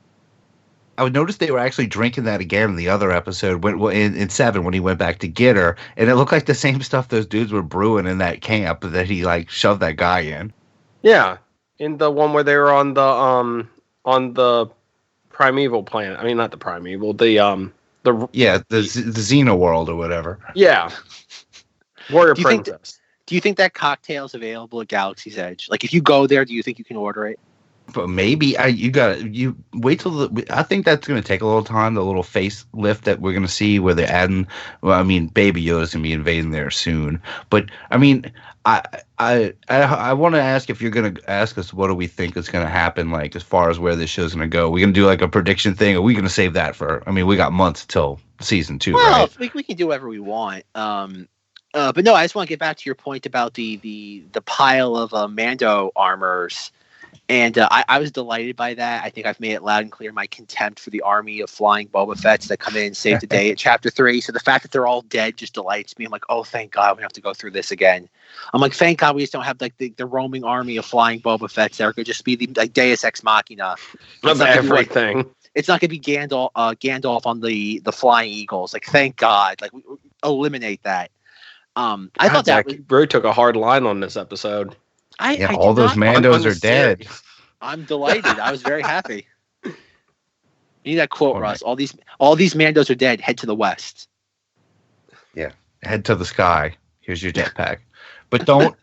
I would notice they were actually drinking that again in the other episode in 7 when he went back to get her, and it looked like the same stuff those dudes were brewing in that camp that he like shoved that guy in. Yeah, in the one where they were on the primeval planet. I mean, not the primeval, the Xena world or whatever. Yeah, Warrior Princess. Do you think that cocktail is available at Galaxy's Edge? Like, if you go there, do you think you can order it? But maybe you wait till I think that's going to take a little time. The little facelift that we're going to see where they're adding. Well, I mean, Baby Yoda's going to be invading there soon. But I mean, I want to ask if you're going to ask us what do we think is going to happen, like as far as where this show's going to go. We're going to do like a prediction thing, or are we going to save that for? I mean, we got months till season 2. Well, right? we can do whatever we want. But no, I just want to get back to your point about the pile of Mando armors. And I was delighted by that. I think I've made it loud and clear my contempt for the army of flying Boba Fett's that come in and save the day at Chapter 3. So the fact that they're all dead just delights me. I'm like, oh, thank God we don't have to go through this again. I'm like, thank God we just don't have like the roaming army of flying Boba Fett's. There could just be the like Deus Ex Machina of everything. It's not going to be Gandalf on the flying eagles. Like, thank God. Like, we eliminate that. I thought Zack really took a hard line on this episode. I all those Mandos are dead. I'm delighted. I was very happy. You need that quote, Russ. All these Mandos are dead. Head to the west. Yeah, head to the sky. Here's your jetpack. But don't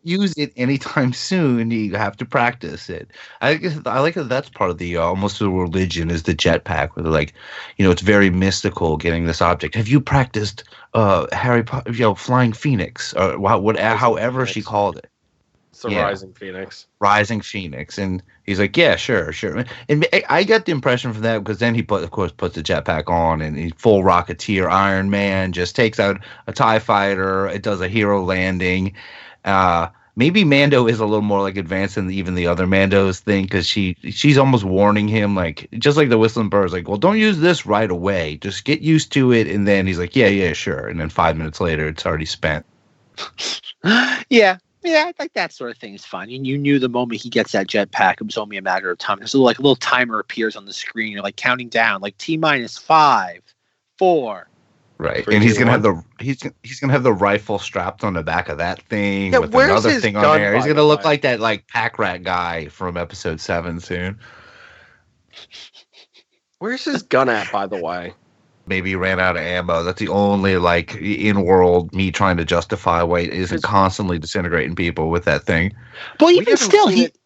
use it anytime soon. You have to practice it. I like that that's part of the almost the religion is the jetpack, where they're like, it's very mystical getting this object. Have you practiced Harry Potter, Flying Phoenix, or however she called it? It's a Rising Phoenix. Rising Phoenix, and he's like, yeah, sure. And I got the impression from that because then he puts the jetpack on, and he full Rocketeer Iron Man just takes out a TIE fighter. It does a hero landing. Maybe Mando is a little more like advanced than even the other Mandos think, because she's almost warning him, like just like the Whistling Birds, like, well, don't use this right away. Just get used to it, and then he's like, yeah, sure. And then 5 minutes later, it's already spent. Yeah. Yeah, I think that sort of thing is fun. And you knew the moment he gets that jetpack, it was only a matter of time. There's a little timer appears on the screen. You're like counting down, like T-5, 4. Right, and he's gonna have the rifle strapped on the back of that thing with where's another his thing on gun, there. He's by gonna the look way? like that pack rat guy from episode 7 soon. Where's his gun at, by the way? Maybe he ran out of ammo. That's the only in-world me trying to justify why it isn't constantly disintegrating people with that thing. But even haven't still, seen it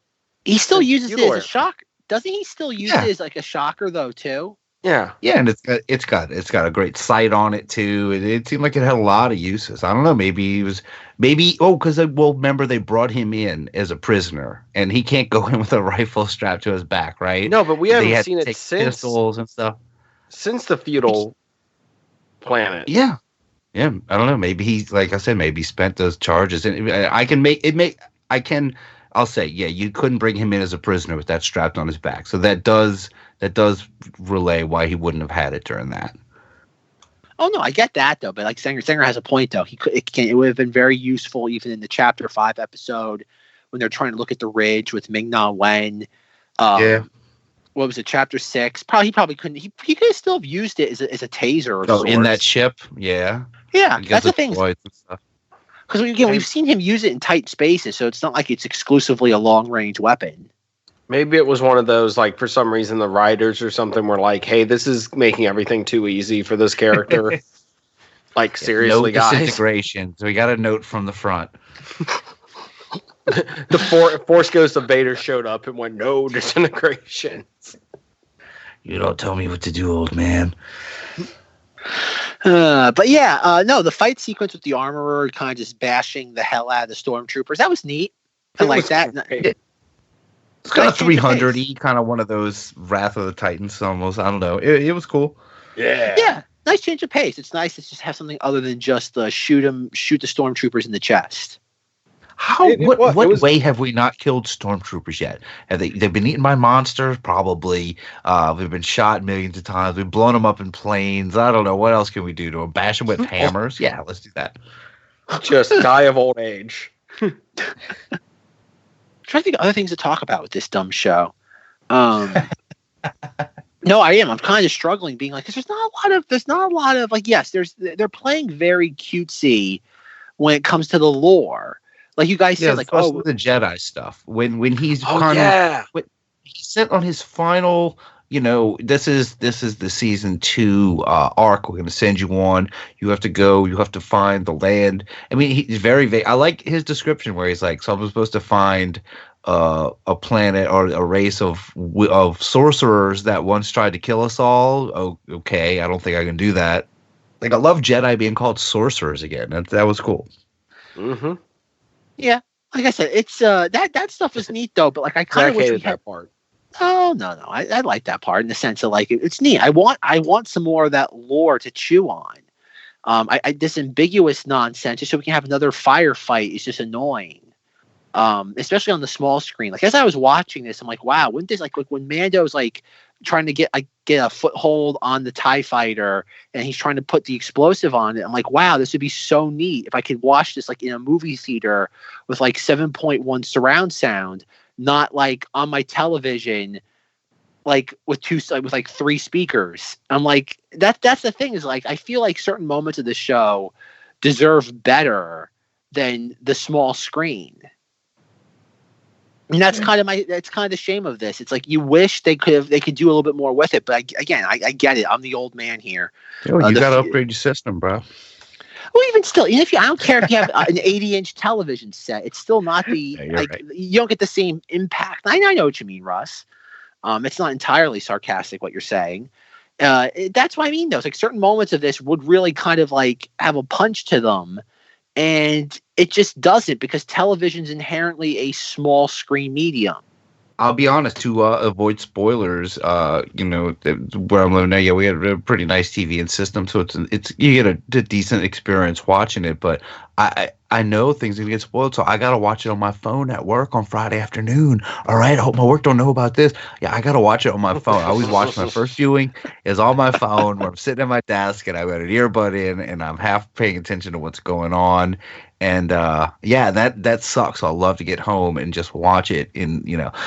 he still since uses it as Bueller. a shocker. Doesn't he still use it as like a shocker though too? Yeah. Yeah, and it's got a great sight on it too. It seemed like it had a lot of uses. I don't know. Because remember they brought him in as a prisoner, and he can't go in with a rifle strapped to his back, right? No, but we They haven't had seen to it take since pistols and stuff. the feudal planet. Yeah. I don't know. Maybe he's, like I said, maybe he spent those charges, and I'll say, yeah, you couldn't bring him in as a prisoner with that strapped on his back. So that does relay why he wouldn't have had it during that. Oh no, I get that though. But like Zenger has a point though. It would have been very useful even in the Chapter 5 episode when they're trying to look at the ridge with Ming-Na Wen. What was it? Chapter 6. He probably couldn't. He could have still have used it as a taser. Or in that ship, yeah. Yeah, that's the thing. Because we've seen him use it in tight spaces, so it's not like it's exclusively a long range weapon. Maybe it was one of those, like, for some reason the writers or something were like, hey, this is making everything too easy for this character. Like, seriously, no guys. disintegration. So we got a note from the front. The Force Ghost of Vader showed up and went, no disintegration. You don't tell me what to do, old man. But yeah, no, the fight sequence with the armorer kind of just bashing the hell out of the stormtroopers, that was neat. I like that. It's got a 300-y, kind of one of those Wrath of the Titans almost. I don't know. It was cool. Yeah, nice change of pace. It's nice to just have something other than just shoot the stormtroopers in the chest. What way have we not killed stormtroopers yet? They've been eaten by monsters? Probably. We've been shot millions of times. We've blown them up in planes. I don't know. What else can we do to them? Bash them with hammers? Yeah, let's do that. Just die of old age. I'm trying to think of other things to talk about with this dumb show. No, I am. I'm kind of struggling being like, because there's not a lot of like, yes, they're playing very cutesy when it comes to the lore. Like you guys said, like, the Jedi stuff. When he's when he's sent on his final, this is the season 2 arc. We're going to send you on. You have to go. You have to find the land. I mean, he's very vague. I like his description where he's like, so I'm supposed to find a planet or a race of sorcerers that once tried to kill us all. Oh, okay. I don't think I can do that. Like, I love Jedi being called sorcerers again. That was cool. Mm-hmm. Yeah, like I said, it's that stuff is neat though. But like, I kind of wish we had that part. Oh no, I like that part in the sense of like it's neat. I want some more of that lore to chew on. This ambiguous nonsense just so we can have another firefight is just annoying. Especially on the small screen. Like as I was watching this, I'm like, wow, wouldn't this like when Mando's like trying to get a foothold on the TIE fighter and he's trying to put the explosive on it. I'm like, wow, this would be so neat if I could watch this like in a movie theater with like 7.1 surround sound, not like on my television, like with 3 speakers. I'm like, that's the thing is like, I feel like certain moments of the show deserve better than the small screen. And that's kind of the shame of this. It's like you wish they could do a little bit more with it. But I get it. I'm the old man here. You got to upgrade your system, bro. Well, even still, even if I don't care if you have an 80-inch television set, it's still not the right. You don't get the same impact. I know what you mean, Russ. It's not entirely sarcastic what you're saying. That's what I mean, though. It's like certain moments of this would really kind of like have a punch to them, and it just doesn't because television's inherently a small screen medium. I'll be honest, to avoid spoilers, where I'm living now, we had a pretty nice TV and system, so it's you get a decent experience watching it. But I know things are gonna get spoiled, so I gotta watch it on my phone at work on Friday afternoon. All right, I hope my work don't know about this. Yeah, I gotta watch it on my phone. I always watch my first viewing is on my phone, where I'm sitting at my desk and I've got an earbud in and I'm half paying attention to what's going on. And that sucks. I'll love to get home and just watch it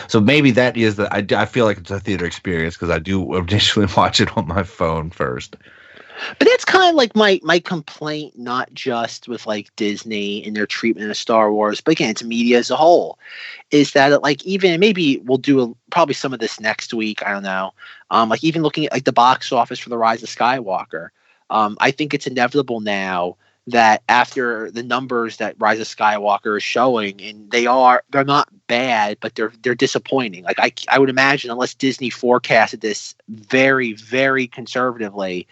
So maybe that is I feel like it's a theater experience because I do initially watch it on my phone first. But that's kind of like my complaint, not just with like Disney and their treatment of Star Wars, but again, it's media as a whole, is that like even maybe we'll do probably some of this next week. I don't know. Like even looking at like the box office for The Rise of Skywalker, I think it's inevitable now that after the numbers that Rise of Skywalker is showing, and they're not bad, but they're disappointing. Like I would imagine, unless Disney forecasted this very, very conservatively,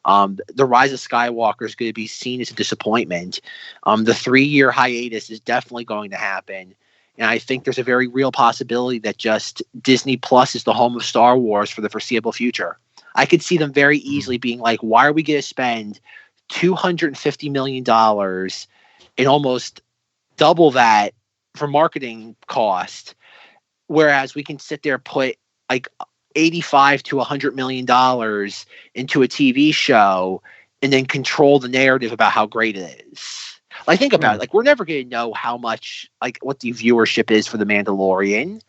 the Rise of Skywalker is going to be seen as a disappointment. The 3-year hiatus is definitely going to happen. And I think there's a very real possibility that just Disney Plus is the home of Star Wars for the foreseeable future. I could see them very easily being like, why are we going to spend $250 million and almost double that for marketing cost, whereas we can sit there, put like $85 to $100 million into a TV show and then control the narrative about how great it is. Like, think about it. Like, we're never going to know how much, like, what the viewership is for The Mandalorian.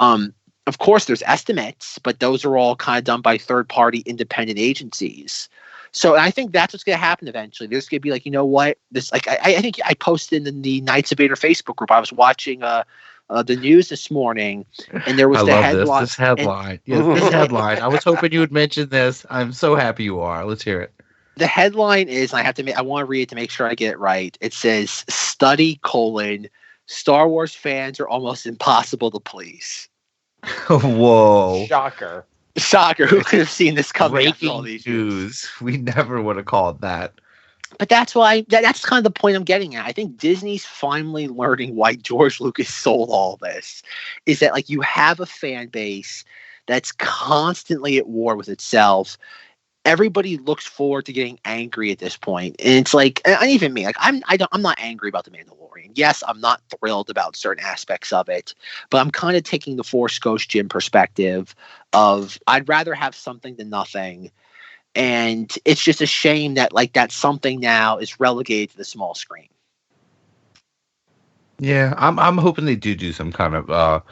Of course, there's estimates, but those are all kind of done by third-party independent agencies. So I think that's what's going to happen eventually. There's going to be like, you know what? This, like, I think I posted in the Knights of Vader Facebook group. I was watching the news this morning, and there was headline. This headline. This headline. I was hoping you would mention this. I'm so happy you are. Let's hear it. The headline is, and I want to read it to make sure I get it right. It says, "Study: Star Wars fans are almost impossible to please." Whoa! Shocker! Who could have seen this coming after all these news? We never would have called that. But that's why that's kind of the point I'm getting at. I think Disney's finally learning why George Lucas sold all this. Is that like you have a fan base that's constantly at war with itself. Everybody looks forward to getting angry at this point, and it's like, and even me, like I'm not angry about The Mandalorian. Yes, I'm not thrilled about certain aspects of it, but I'm kind of taking the Force Ghost Jim perspective of I'd rather have something than nothing, and it's just a shame that like that something now is relegated to the small screen. Yeah, I'm hoping they do some kind of.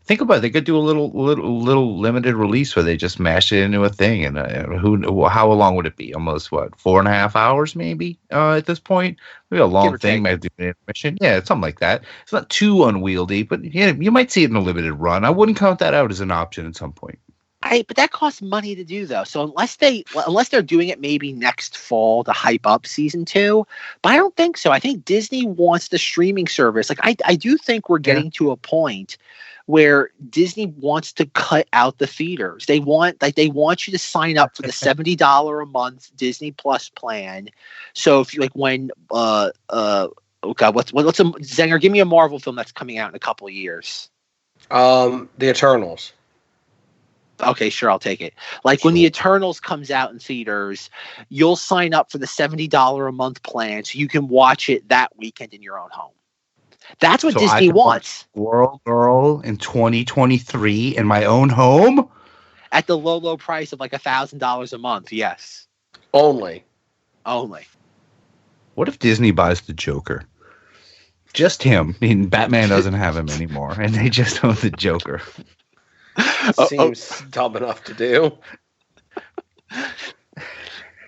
Think about it. They could do a little limited release where they just mash it into a thing, and how long would it be? Almost 4.5 hours, maybe at this point. Maybe a long thing. Might do an intermission. Yeah, something like that. It's not too unwieldy, but yeah, you might see it in a limited run. I wouldn't count that out as an option at some point. But that costs money to do, though. So unless they're doing it maybe next fall to hype up season 2, but I don't think so. I think Disney wants the streaming service. Like I do think we're getting to a point where Disney wants to cut out the theaters. They want you to sign up for the $70 a month Disney Plus plan. So if you like when what's a Zenger? Give me a Marvel film that's coming out in a couple of years. The Eternals. Okay, sure, I'll take it. Like when the Eternals comes out in theaters, you'll sign up for the $70 a month plan so you can watch it that weekend in your own home. That's what Disney wants. Squirrel Girl in 2023 in my own home at the low price of like $1,000 a month. Yes, only. What if Disney buys the Joker? Just him. I mean, Batman doesn't have him anymore, and they just own the Joker. Seems dumb enough to do.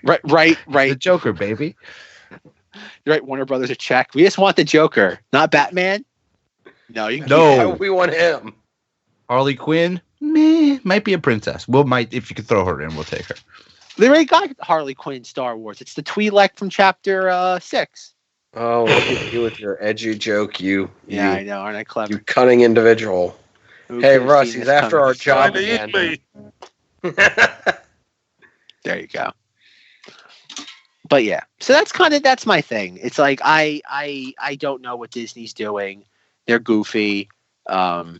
Right. The Joker, baby. You're right, Warner Brothers a check. We just want the Joker, not Batman. No, we want him. Harley Quinn, might be a princess. If you could throw her in, we'll take her. They already got Harley Quinn in Star Wars. It's the Twi'lek from Chapter 6. Oh, look at you with your edgy joke, you. Yeah, I know. Aren't I clever? You cunning individual. Who Hey, could've Russ, seen he's this after coming? our job Trying to again. eat me. There you go. But yeah, so that's my thing. It's like I don't know what Disney's doing. They're goofy. I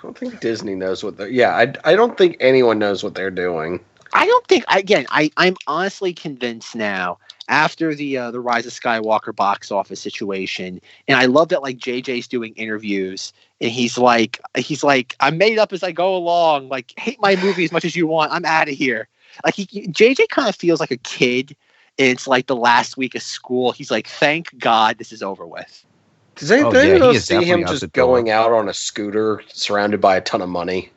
don't think Disney knows what they're... Yeah, I don't think anyone knows what they're doing. I don't think... I'm honestly convinced now, after the Rise of Skywalker box office situation, and I love that, like, JJ's doing interviews, and he's like, I made up as I go along. Like, hate my movie as much as you want. I'm out of here. Like, JJ kind of feels like a kid, and it's like the last week of school. He's like, thank God this is over with. Does anyone he is see him definitely out just the door. going out on a scooter surrounded by a ton of money?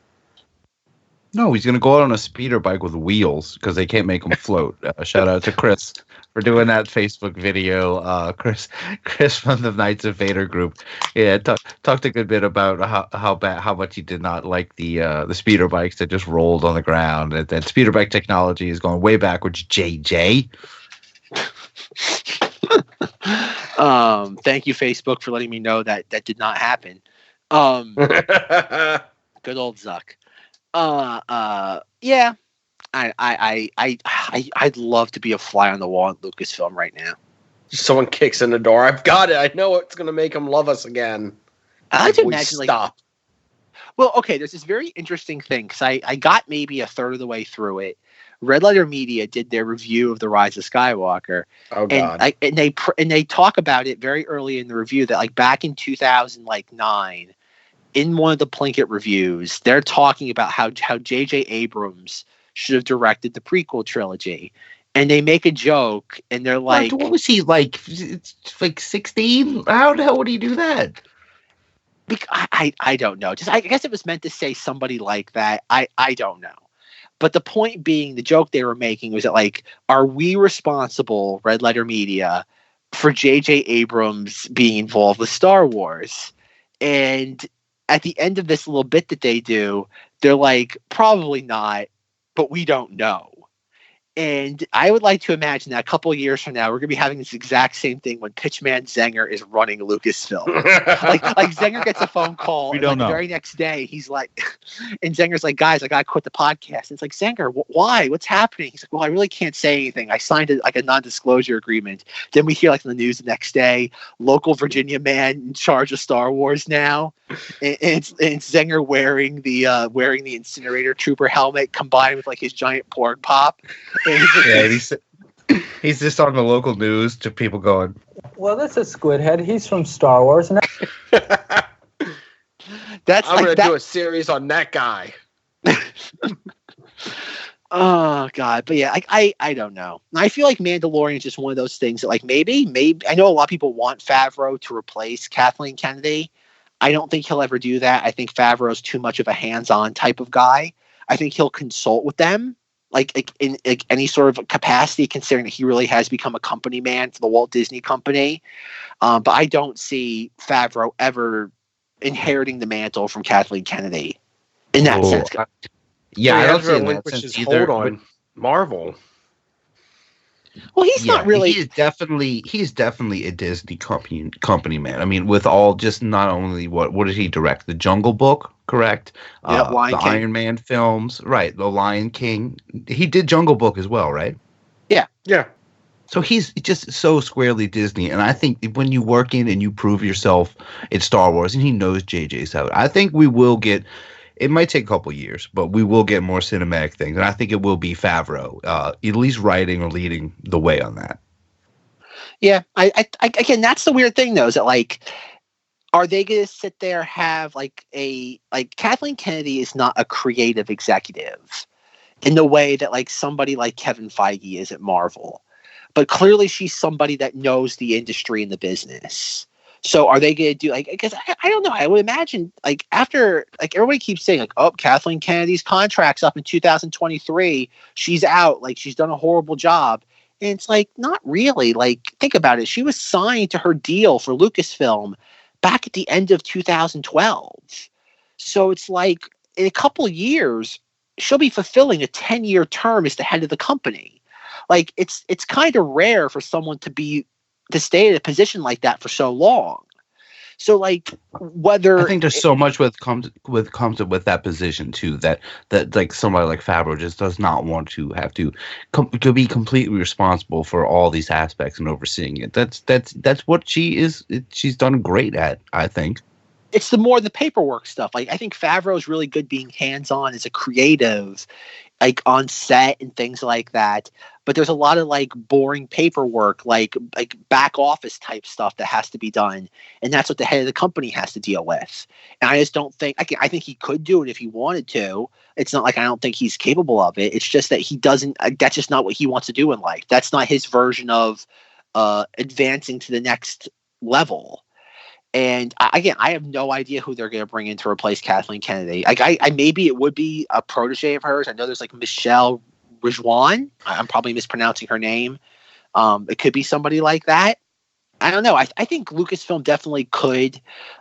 No, he's going to go out on a speeder bike with wheels because they can't make him float. Shout out to Chris for doing that Facebook video. Chris from the Knights of Vader group. Yeah, talked a good bit about how much he did not like the speeder bikes that just rolled on the ground. That speeder bike technology is going way backwards. JJ. Thank you, Facebook, for letting me know that did not happen. Good old Zuck. Yeah. I'd love to be a fly on the wall at Lucasfilm right now. Someone kicks in the door. I've got it. I know it's going to make them love us again. I like to We imagine, like, stop. well, okay, there's this very interesting thing, because I got maybe a third of the way through it. Red Letter Media did their review of The Rise of Skywalker. Oh, God. And they talk about it very early in the review that, like, back in 2009, in one of the Plinkett reviews, they're talking about how J.J. Abrams should have directed the prequel trilogy. And they make a joke, and they're like... What was he, like? It's like 16? How the hell would he do that? I don't know. I guess it was meant to say somebody like that. I don't know. But the point being, the joke they were making was that, like, are we responsible, Red Letter Media, for J.J. Abrams being involved with Star Wars? And at the end of this little bit that they do, they're like, probably not, but we don't know. And I would like to imagine that a couple of years from now, we're going to be having this exact same thing when Pitchman Zenger is running Lucasfilm. like Zenger gets a phone call. We don't know. The very next day, he's like, and Zenger's like, guys, I got to quit the podcast. And it's like, Zenger, why? What's happening? He's like, well, I really can't say anything. I signed a non-disclosure agreement. Then we hear, like, in the news the next day, local Virginia man in charge of Star Wars now. And it's Zenger wearing the incinerator trooper helmet combined with, like, his giant pork pop. Yeah, he's just on the local news to people going, well, this is Squidhead. He's from Star Wars. And I'm going to do a series on that guy. Oh, God. But yeah, I don't know. I feel like Mandalorian is just one of those things that, like, maybe I know a lot of people want Favreau to replace Kathleen Kennedy. I don't think he'll ever do that. I think Favreau's too much of a hands-on type of guy. I think he'll consult with them. Like in any sort of capacity, considering that he really has become a company man for the Walt Disney Company. But I don't see Favreau ever inheriting the mantle from Kathleen Kennedy in that sense. I don't see relinquish his hold on Marvel. Well, he's not really. He's definitely a Disney company man. I mean, with all just not only what did he direct? The Jungle Book, correct? Yeah, the King. Iron Man films, right? The Lion King. He did Jungle Book as well, right? Yeah. So he's just so squarely Disney, and I think when you work in and you prove yourself in Star Wars, and he knows JJ's out, I think we will get. It might take a couple years, but we will get more cinematic things, and I think it will be Favreau, at least writing or leading the way on that. Yeah, I again, that's the weird thing, though, is that, like, are they going to sit there have like Kathleen Kennedy is not a creative executive in the way that, like, somebody like Kevin Feige is at Marvel, but clearly she's somebody that knows the industry and the business. So are they going to do, like, because I don't know. I would imagine, like, after, like, everybody keeps saying, like, oh, Kathleen Kennedy's contract's up in 2023. She's out. Like, she's done a horrible job. And it's like, not really. Like, think about it. She was signed to her deal for Lucasfilm back at the end of 2012. So it's like, in a couple of years, she'll be fulfilling a 10-year term as the head of the company. Like it's kind of rare for someone to stay in a position like that for so long. So like whether I think there's so much comes with that position too that like somebody like Favreau just does not want to have to be completely responsible for all these aspects and overseeing it. That's what she is. She's done great at, I think. It's the paperwork stuff. Like I think Favreau is really good being hands-on as a creative, like on set and things like that. But there's a lot of like boring paperwork, like back office type stuff that has to be done, and that's what the head of the company has to deal with. And I just don't think I think he could do it if he wanted to. It's not like I don't think he's capable of it. It's just that he doesn't. That's just not what he wants to do in life. That's not his version of advancing to the next level. And I have no idea who they're going to bring in to replace Kathleen Kennedy. I maybe it would be a protege of hers. I know there's like Michelle Rizwan. I'm probably mispronouncing her name. It could be somebody like that. I don't know. I think Lucasfilm definitely could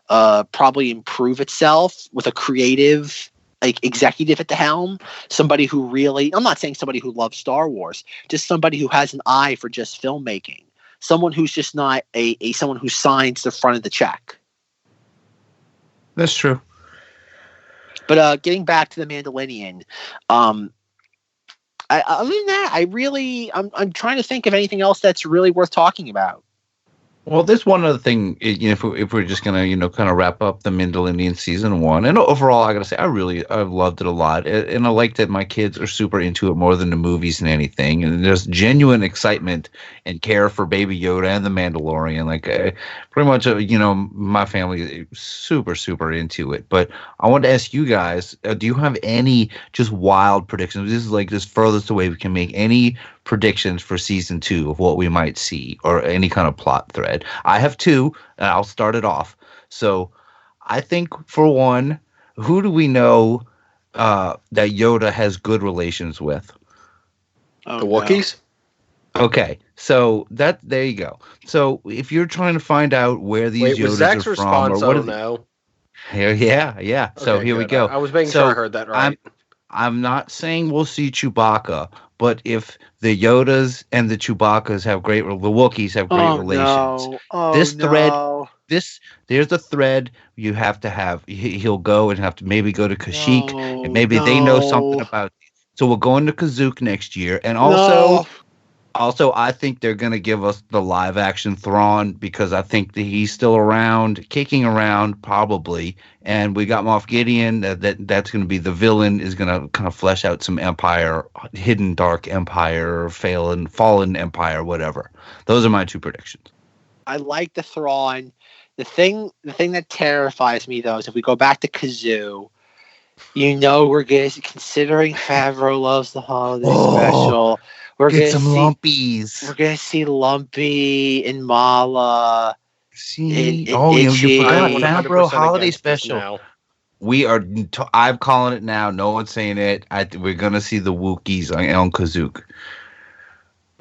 probably improve itself with a creative like executive at the helm. Somebody who really, I'm not saying somebody who loves Star Wars, just somebody who has an eye for just filmmaking. Someone who's just not someone who signs the front of the check. That's true. But getting back to the Mandalorian, other than that, I'm trying to think of anything else that's really worth talking about. Well, there's one other thing, if we're just gonna, kind of wrap up the Mandalorian season 1, and overall, I gotta say, I've loved it a lot, and I like that my kids are super into it more than the movies and anything, and there's genuine excitement and care for Baby Yoda and the Mandalorian. Like, pretty much, my family is super, super into it. But I wanted to ask you guys, do you have any just wild predictions? This is like this furthest away we can make any predictions for season 2 of what we might see or any kind of plot thread. I have 2, and I'll start it off. So I think for one, who do we know that Yoda has good relations with? The Wookiees? Okay, so there you go. So if you're trying to find out where these Yodas Zach's are response, from, or what no. Yeah. So okay, here we go. I was making sure I heard that right. I'm not saying we'll see Chewbacca, but if the Yodas and the Chewbaccas have the Wookiees have great relations. There's the thread you have to have. He'll go and have to maybe go to Kashyyyk, and maybe they know something about. So we're going to Kashyyyk next year, and also I think they're going to give us the live action Thrawn because I think that he's still around, kicking around probably, and we got Moff Gideon. That's going to be the villain, is going to kind of flesh out some Empire, hidden dark Empire, or fallen Empire, whatever. Those are my 2 predictions. I like the Thrawn. The thing that terrifies me though is if we go back to Kazoo, we're considering Favreau loves the holiday special. We're get some Lumpies. We're gonna see Lumpy and Mala. You forgot Favreau holiday special. Now. We are. I'm calling it now. No one's saying it. We're gonna see the Wookiees on Kashyyyk.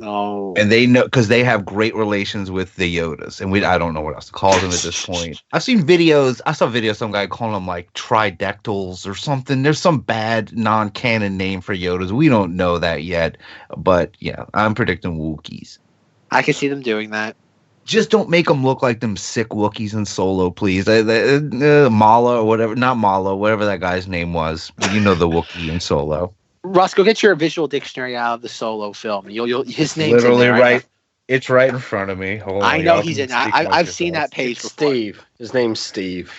Oh. And they know because they have great relations with the Yodas, and I don't know what else to call them at this point. I've seen videos. I saw a video of some guy calling them like tridactyls or something. There's some bad non-canon name for Yodas. We don't know that yet, but yeah, I'm predicting Wookiees. I can see them doing that. Just don't make them look like them sick Wookiees in Solo, please. Mala or whatever, not Mala, whatever that guy's name was. The Wookiee in Solo. Russ, go get your visual dictionary out of the Solo film. His name's literally in there, right. It's right in front of me. Hold on, I know he's in. I've seen that page before. Steve. His name's Steve.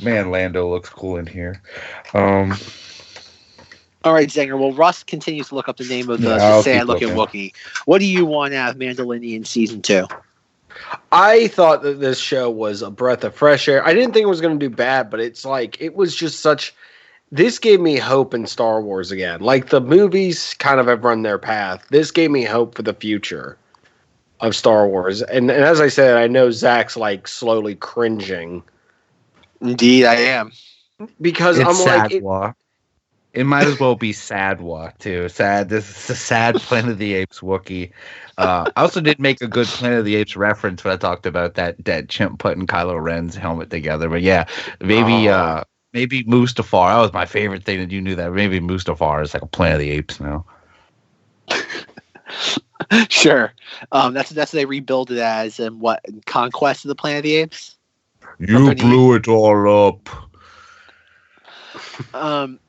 Man, Lando looks cool in here. All right, Zenger. Well, Russ continues to look up the name of the sad-looking Wookiee. What do you want out of Mandalorian season 2? I thought that this show was a breath of fresh air. I didn't think it was going to do bad, but it's like it was just such. This gave me hope in Star Wars again. Like the movies kind of have run their path. This gave me hope for the future of Star Wars. And as I said, I know Zach's like slowly cringing. Indeed, I am. Because it's I'm sad like... It might as well be Sadwa, too. Sad. This is a sad Planet of the Apes Wookiee. I also did make a good Planet of the Apes reference when I talked about that chimp putting Kylo Ren's helmet together. But yeah, maybe Maybe Mustafar. That was my favorite thing that you knew that. Maybe Mustafar is like a Planet of the Apes now. Sure. That's they rebuild it as in what Conquest of the Planet of the Apes. You blew it all up.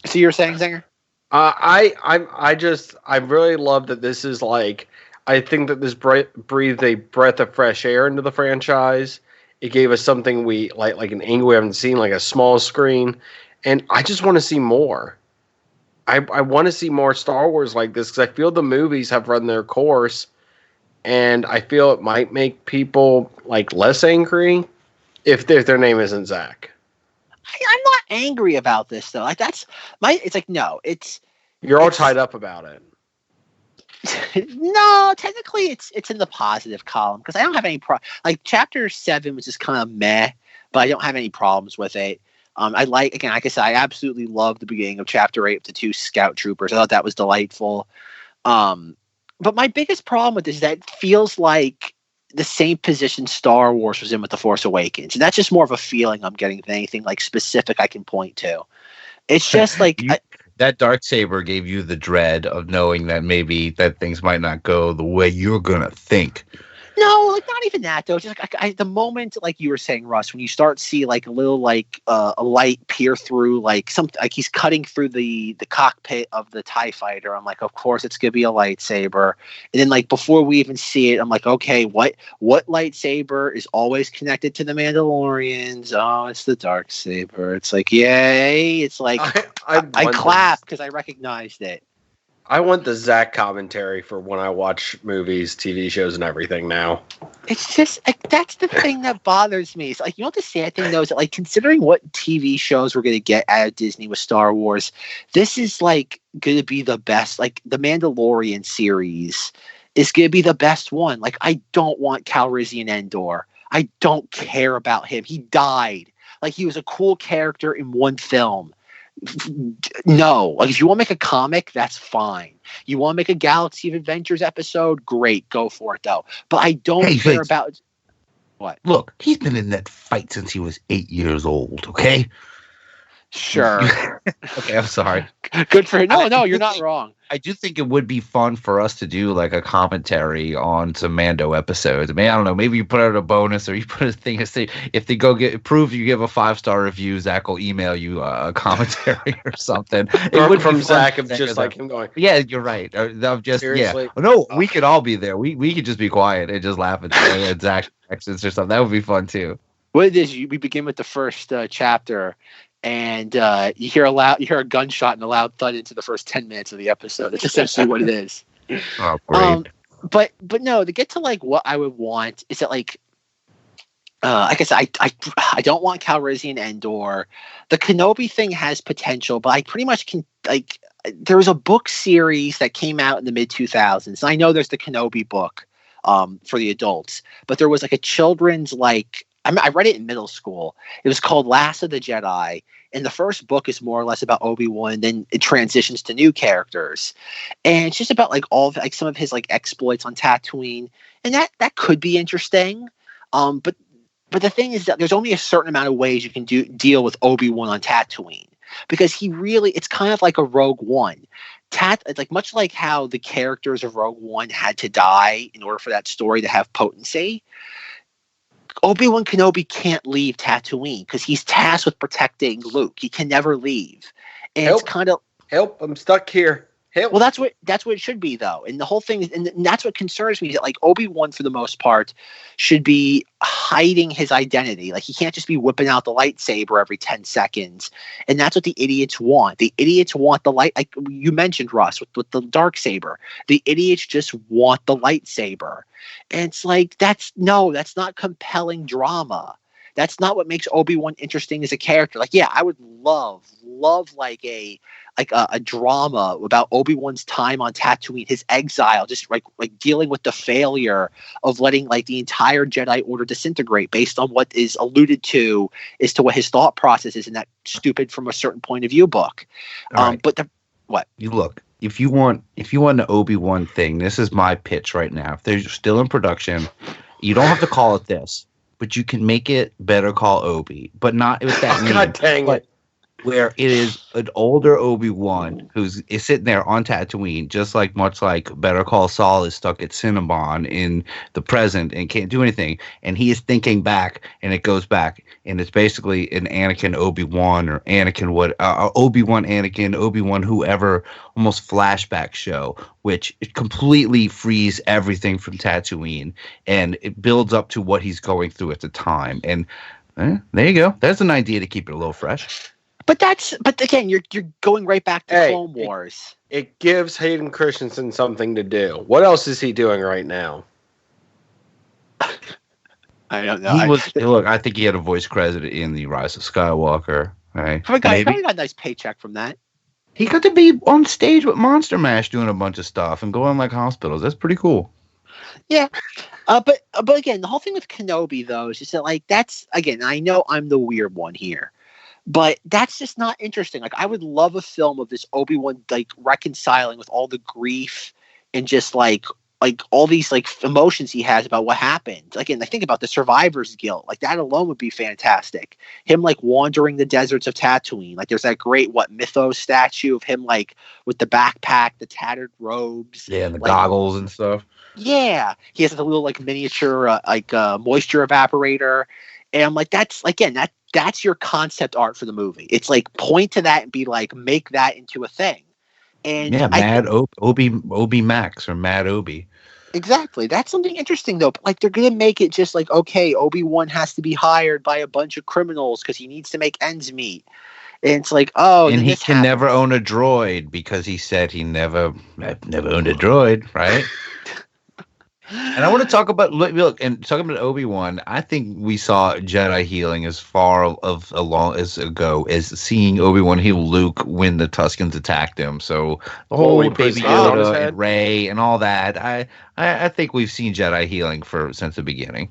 So you're saying, Zenger? I really love that this is like, I think that this breathed a breath of fresh air into the franchise. It gave us something we like an angle we haven't seen, like a small screen, and I just want to see more. I want to see more Star Wars like this because I feel the movies have run their course, and I feel it might make people like less angry if their name isn't Zack. I'm not angry about this though. Like that's my. It's like no. You're all tied up about it. No, technically it's in the positive column because I don't have any like chapter 7 was just kind of meh, but I don't have any problems with it. Like I said, I absolutely love the beginning of chapter 8 with the 2 scout troopers. I thought that was delightful. But my biggest problem with this is that it feels like the same position Star Wars was in with The Force Awakens. And that's just more of a feeling I'm getting than anything like specific I can point to. It's just like that Darksaber gave you the dread of knowing that maybe that things might not go the way you're gonna think. No, like not even that though. Just like the moment, like you were saying, Russ, when you start to see like a little like a light peer through like something, like he's cutting through the cockpit of the TIE fighter. I'm like, of course it's gonna be a lightsaber. And then like before we even see it, I'm like, okay, what lightsaber is always connected to the Mandalorians? Oh, it's the Darksaber. It's like, yay! It's like I clap because I recognized it. I want the Zack commentary for when I watch movies, TV shows, and everything now. It's just like, that's the thing that bothers me. It's like, you know what the sad thing though is that like considering what TV shows we're gonna get out of Disney with Star Wars, this is like gonna be the best. Like the Mandalorian series is gonna be the best one. Like I don't want Calrissian Endor. I don't care about him. He died. Like he was a cool character in one film. No, like if you want to make a comic, that's fine. You want to make a Galaxy of Adventures episode, great, go for it though. But I don't care about what. Look, he's been in that fight since he was 8 years old. Okay. Sure. Okay, I'm sorry. Good for him. No, you're not wrong. I do think it would be fun for us to do like a commentary on some Mando episodes. I mean, I don't know. Maybe you put out a bonus or you put a thing to say if they go get approved, you give a 5-star review. Zach will email you a commentary or something. It would from Zach of just like him going. Yeah, you're right. I'm just seriously? Yeah. No, we could all be there. We could just be quiet and just laugh at Zach's accents or something. That would be fun too. What it is, we begin with the first chapter. And you hear a gunshot and a loud thud into the first 10 minutes of the episode. That's essentially what it is. Oh, great. But no, to get to like what I would want is that like I guess I don't want Calrissian Endor. The Kenobi thing has potential, but I pretty much can like there was a book series that came out in the mid 2000s. I know there's the Kenobi book for the adults, but there was like a children's like. I read it in middle school. It was called Last of the Jedi. And the first book is more or less about Obi-Wan. Then it transitions to new characters. And it's just about like all of like some of his like exploits on Tatooine. And that could be interesting. But the thing is that there's only a certain amount of ways you can deal with Obi-Wan on Tatooine. Because it's kind of like a Rogue One. It's like much like how the characters of Rogue One had to die in order for that story to have potency. Obi-Wan Kenobi can't leave Tatooine because he's tasked with protecting Luke. He can never leave. And it's kind of help. I'm stuck here. Help. Well, that's what it should be though. And the whole thing is, and that's what concerns me, that like Obi-Wan for the most part should be hiding his identity. Like he can't just be whipping out the lightsaber every 10 seconds. And that's what the idiots want. The idiots want the light, like you mentioned, Russ, with the Darksaber. The idiots just want the lightsaber. And it's like that's not compelling drama. That's not what makes Obi-Wan interesting as a character. Like, yeah, I would love like a drama about Obi-Wan's time on Tatooine, his exile, just like dealing with the failure of letting like the entire Jedi Order disintegrate based on what is alluded to as to what his thought process is in that stupid from a certain point of view book. Right. But what? You look, if you want an Obi-Wan thing, this is my pitch right now. If they're still in production, you don't have to call it this, but you can make it Better Call Obi, but not with that name. God dang it. where it is an older Obi-Wan is sitting there on Tatooine, just like much like Better Call Saul is stuck at Cinnabon in the present and can't do anything, and he is thinking back, and it goes back, and it's basically an Anakin Obi-Wan or Anakin Obi-Wan Anakin Obi-Wan whoever almost flashback show, which it completely frees everything from Tatooine, and it builds up to what he's going through at the time, and there you go. There's an idea to keep it a little fresh. But again, you're going right back to Clone Wars. It gives Hayden Christensen something to do. What else is he doing right now? I don't know. Look, I think he had a voice credit in The Rise of Skywalker. Right? Probably got a nice paycheck from that. He got to be on stage with Monster Mash doing a bunch of stuff and going like hospitals. That's pretty cool. Yeah. But again, the whole thing with Kenobi though is just that, like, that's, again, I know I'm the weird one here, but that's just not interesting. Like, I would love a film of this Obi-Wan like reconciling with all the grief and just like all these like emotions he has about what happened. Again, I think about the survivor's guilt. Like, that alone would be fantastic. Him like wandering the deserts of Tatooine. Like, there's that great mythos statue of him like with the backpack, the tattered robes, and the goggles and stuff. Yeah, he has a little like miniature moisture evaporator, and I'm like, that's your concept art for the movie. It's like, point to that and be like, make that into a thing. And yeah, Mad Obi Max or Mad Obi. Exactly. That's something interesting though. But like, they're gonna make it just like, okay, Obi-Wan has to be hired by a bunch of criminals because he needs to make ends meet. And it's like, oh, and he can never own a droid because he said he never owned a droid, right? And I want to talk about talking about Obi-Wan. I think we saw Jedi healing as far ago as seeing Obi-Wan heal Luke when the Tuskens attacked him. So the whole Baby Yoda and Rey and all that. I think we've seen Jedi healing since the beginning.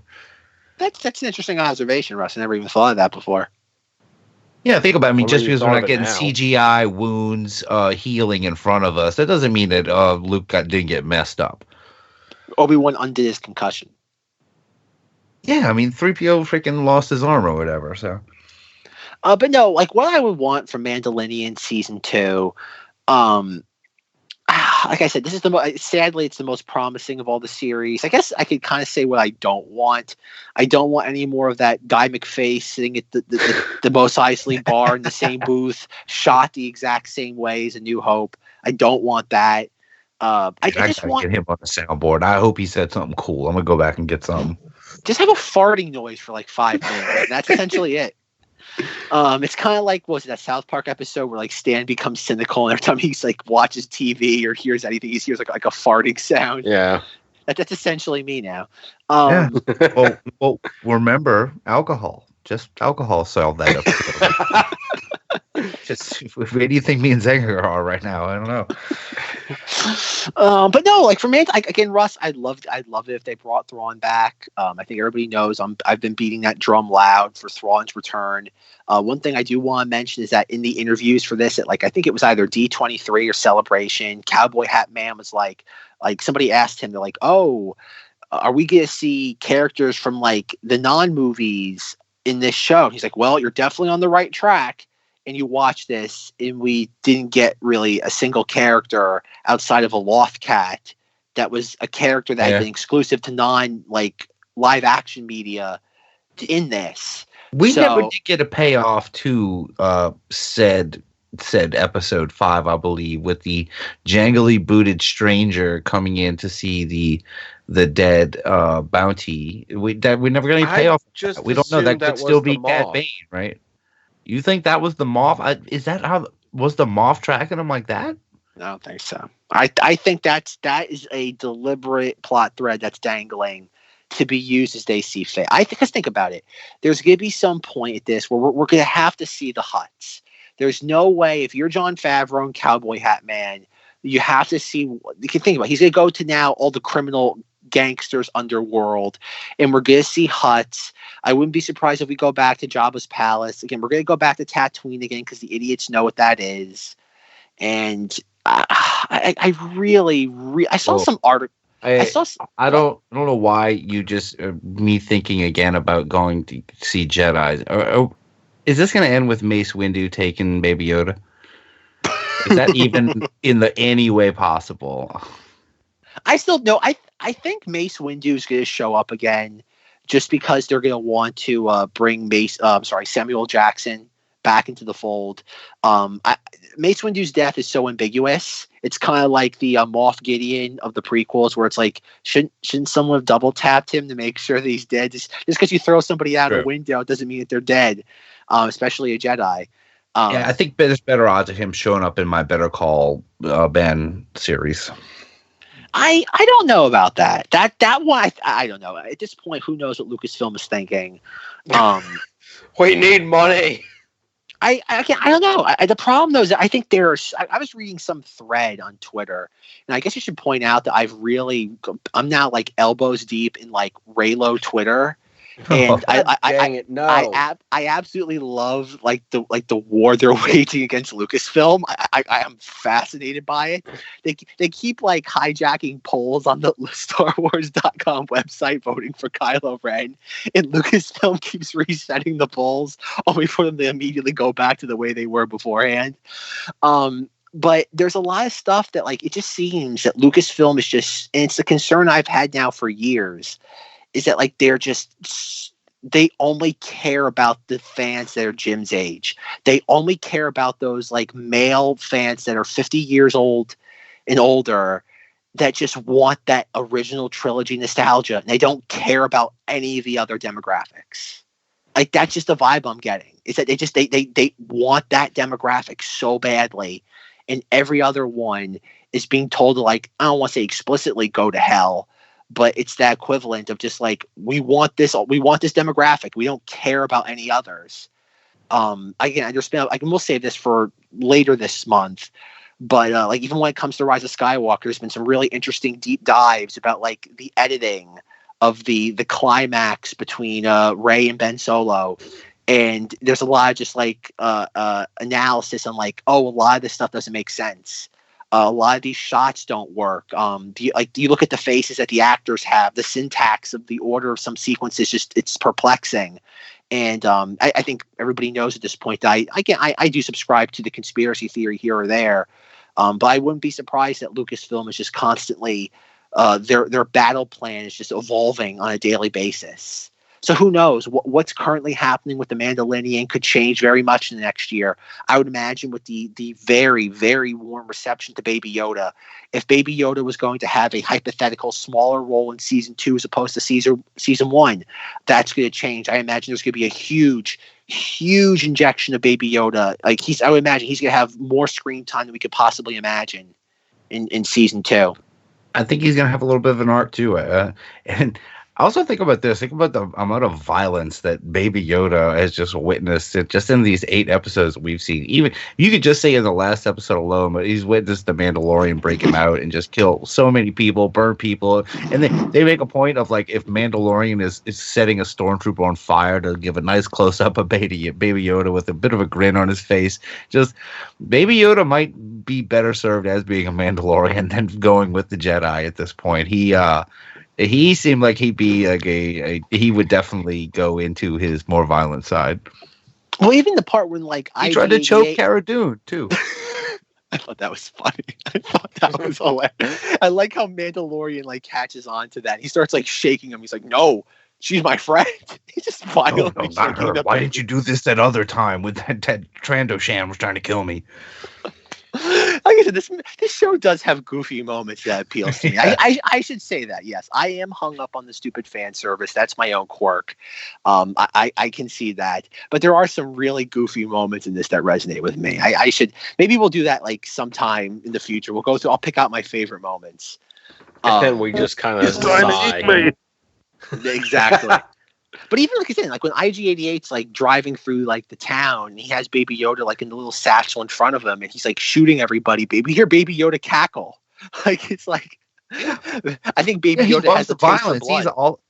That's an interesting observation, Russ. I never even thought of that before. Yeah, think about it. I mean, just because we're not getting CGI wounds healing in front of us, that doesn't mean that Luke didn't get messed up. Obi-Wan undid his concussion. Yeah, I mean, 3PO freaking lost his arm or whatever, so. But no, like, what I would want from Mandalorian Season 2, like I said, this is sadly, it's the most promising of all the series. I guess I could kind of say what I don't want. I don't want any more of that Guy McFay sitting at the Mos Eisley bar in the same booth, shot the exact same way as A New Hope. I don't want that. I just want to get him on the soundboard. I hope he said something cool. I'm gonna go back and get something. Just have a farting noise for like 5 minutes. That's essentially it. It's kind of like, what was it, that South Park episode where like Stan becomes cynical and every time he's like watches TV or hears anything, he hears like a farting sound. Yeah, that's essentially me now. Yeah. Well, remember alcohol. Just alcohol solved that episode. Just where do you think me and Zenger are right now? I don't know. But no, like for me, again, Russ, I'd love it if they brought Thrawn back. I think everybody knows I've been beating that drum loud for Thrawn's return. One thing I do want to mention is that in the interviews for this, I think it was either D23 or Celebration, Cowboy Hat Man was like somebody asked him, they're like, oh, are we going to see characters from like the non-movies in this show? And he's like, well, you're definitely on the right track. And you watch this, and we didn't get really a single character outside of a Loth Cat that was a character that had been exclusive to live action media in this. We never did get a payoff to said episode 5, I believe, with the jangly booted stranger coming in to see the dead bounty. We never got any payoff. We don't know. That could still be Cad Bane, right? You think that was the Moff? Is that how was the Moff tracking him like that? I don't think so. I think that is a deliberate plot thread that's dangling to be used as they see fit. Because think about it. There's going to be some point at this where we're going to have to see the Hutts. There's no way, if you're Jon Favreau and Cowboy Hat Man, you have to see. You can think about it. He's going to go to now all the criminal gangsters underworld, and we're going to see Hutts. I wouldn't be surprised if we go back to Jabba's palace again. We're going to go back to Tatooine again because the idiots know what that is. And I really saw some article. I don't know why you just me thinking again about going to see Jedi. Is this going to end with Mace Windu taking Baby Yoda? Is that even in any way possible? I still know. I think Mace Windu is going to show up again, just because they're going to want to bring Samuel Jackson back into the fold. Mace Windu's death is so ambiguous. It's kind of like the Moff Gideon of the prequels, where it's like, shouldn't someone have double tapped him to make sure that he's dead? Just because you throw somebody out a window doesn't mean that they're dead, especially a Jedi. Yeah, I think there's better odds of him showing up in my Better Call Ben series. I don't know about that. That one, I don't know. At this point, who knows what Lucasfilm is thinking? We need money. I don't know. The problem though is that I think I was reading some thread on Twitter, and I guess I should point out that I'm now like elbows deep in like Raylo Twitter. And I absolutely love like the war they're waging against Lucasfilm. I am fascinated by it. They keep like hijacking polls on the StarWars.com website voting for Kylo Ren, and Lucasfilm keeps resetting the polls only for them to immediately go back to the way they were beforehand. But there's a lot of stuff that like it just seems that Lucasfilm is just, and it's the concern I've had now for years, is that like they only care about the fans that are Jim's age. They only care about those like male fans that are 50 years old and older that just want that original trilogy nostalgia. And they don't care about any of the other demographics. Like that's just the vibe I'm getting. Is that they want that demographic so badly, and every other one is being told to, like, I don't want to say explicitly go to hell, but it's that equivalent of just like, we want this demographic. We don't care about any others. We'll save this for later this month, but like even when it comes to Rise of Skywalker, there's been some really interesting deep dives about like the editing of the climax between Rey and Ben Solo. And there's a lot of just like analysis on like, a lot of this stuff doesn't make sense. A lot of these shots don't work. Do you look at the faces that the actors have? The syntax of the order of some sequences, it's perplexing. And I think everybody knows at this point that I do subscribe to the conspiracy theory here or there, but I wouldn't be surprised that Lucasfilm is just constantly their battle plan is just evolving on a daily basis. So who knows what's currently happening with the Mandalorian could change very much in the next year. I would imagine with the very, very warm reception to Baby Yoda, if Baby Yoda was going to have a hypothetical smaller role in season 2 as opposed to season 1, that's going to change. I imagine there's going to be a huge injection of Baby Yoda. Like I would imagine he's going to have more screen time than we could possibly imagine in season 2. I think he's going to have a little bit of an arc too. And I also think about this. Think about the amount of violence that Baby Yoda has just witnessed just in these 8 episodes we've seen. Even you could just say in the last episode alone, but he's witnessed the Mandalorian break him out and just kill so many people, burn people. And they make a point of like, if Mandalorian is setting a stormtrooper on fire, to give a nice close up of Baby Yoda with a bit of a grin on his face. Just Baby Yoda might be better served as being a Mandalorian than going with the Jedi at this point. He seemed like he'd be like he would definitely go into his more violent side. Well, even the part when like he tried to choke Cara Dune too. I thought that was funny. I thought that was hilarious. I like how Mandalorian like catches on to that. He starts like shaking him. He's like, "No, she's my friend." He just violently not her. Why didn't you do this that other time with that Trandoshan was trying to kill me? Like I said, this show does have goofy moments that appeals to me. I should say that, yes. I am hung up on the stupid fan service. That's my own quirk. I can see that. But there are some really goofy moments in this that resonate with me. Maybe we'll do that like sometime in the future. I'll pick out my favorite moments. And then we just kind of sigh. Exactly. But even like I said, like when IG-88's like driving through like the town, and he has Baby Yoda like in the little satchel in front of him, and he's like shooting everybody. We hear Baby Yoda cackle. Like it's like, I think Baby Yoda has the violence. He's all.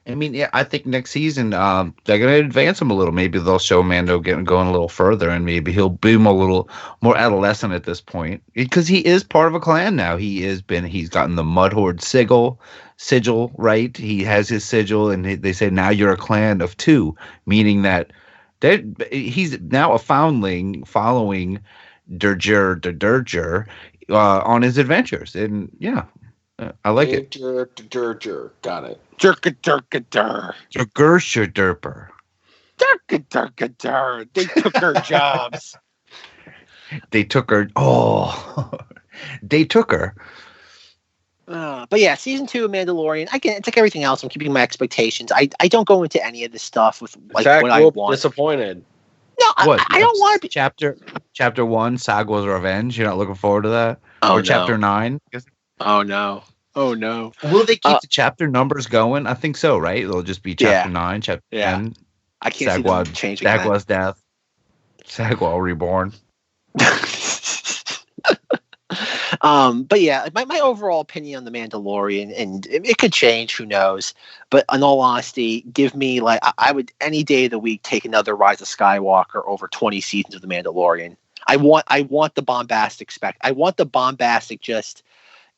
I mean, I think next season they're going to advance him a little. Maybe they'll show Mando going a little further, and maybe he'll be a little more adolescent at this point, because he is part of a clan now. He's gotten the Mud Horde sigil, right? He has his sigil, and they say now you're a clan of 2, meaning that He's now a foundling following Durger on his adventures, and yeah, I like it. Durger, got it. Durger. Durger. They took her jobs. They took her. Oh, they took her. But yeah, season 2 of Mandalorian. It's like everything else. I'm keeping my expectations. I don't go into any of this stuff with like Zack what I want. Disappointed. No, I don't want to be. Chapter 1, Sagwa's Revenge. You're not looking forward to that? Or Chapter 9? Oh no. Will they keep the chapter numbers going? I think so, right? It'll just be Chapter 9, Chapter 10. I can't see them changing that. Sagwa's death. Sagwa reborn. But yeah, my overall opinion on the Mandalorian, and it could change, who knows? But in all honesty, give me like I would any day of the week take another Rise of Skywalker over 20 seasons of the Mandalorian. I want the bombastic I want the bombastic, just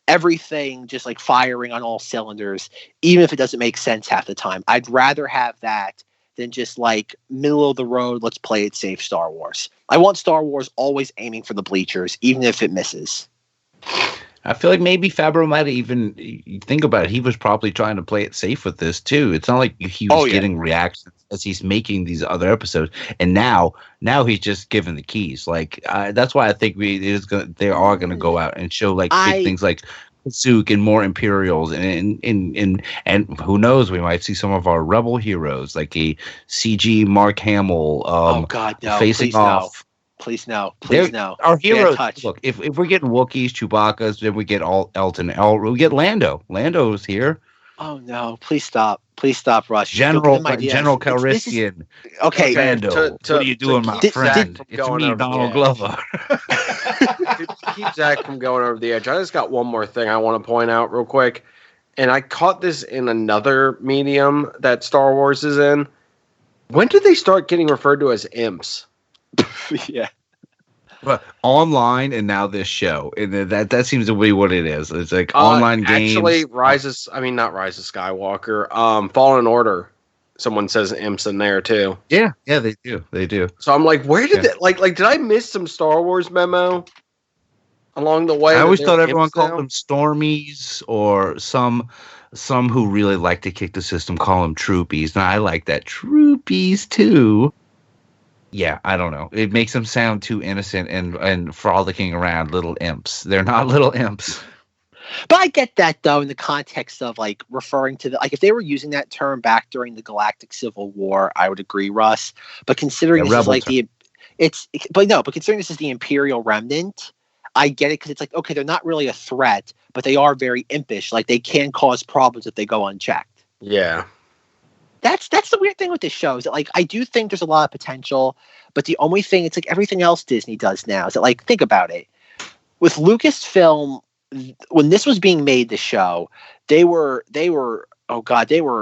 everything just like firing on all cylinders, even if it doesn't make sense half the time. I'd rather have that than just like middle of the road, let's play it safe Star Wars. I want Star Wars always aiming for the bleachers, even if it misses. I feel like maybe Favreau might even think about it. He was probably trying to play it safe with this too. It's not like he was getting reactions as he's making these other episodes, and now he's just given the keys. Like that's why I think they are gonna go out and show like big things like Zook and more Imperials, and who knows, we might see some of our Rebel heroes like a CG Mark Hamill. Oh God, no! Facing off. Please no. Our heroes. Look, if we're getting Wookiees, Chewbacca's, then we get Elton. We get Lando. Lando's here. Oh no! Please stop, Russ. General Calrissian. Okay, Lando. What are you doing, my friend? It's me, Donald Glover. To keep Zack from going over the edge, I just got one more thing I want to point out real quick, and I caught this in another medium that Star Wars is in. When did they start getting referred to as imps? Yeah. But online and now this show, and that seems to be what it is. It's like online games. Actually, not Rise of Skywalker. Fallen Order. Someone says imps in there too. Yeah, they do. So I'm like, where did it? Like, did I miss some Star Wars memo along the way? I always thought everyone called them Stormies, or some who really like to kick the system call them Troopies. Now I like that Troopies too. Yeah, I don't know. It makes them sound too innocent and frolicking around, little imps. They're not little imps. But I get that though, in the context of like referring to if they were using that term back during the Galactic Civil War, I would agree, Russ. But considering this is like but considering this is the Imperial Remnant, I get it, because it's like, okay, they're not really a threat, but they are very impish. Like they can cause problems if they go unchecked. Yeah. That's the weird thing with this show, is that like I do think there's a lot of potential, but the only thing, it's like everything else Disney does now, is that like, think about it. With Lucasfilm, when this was being made, the show, they were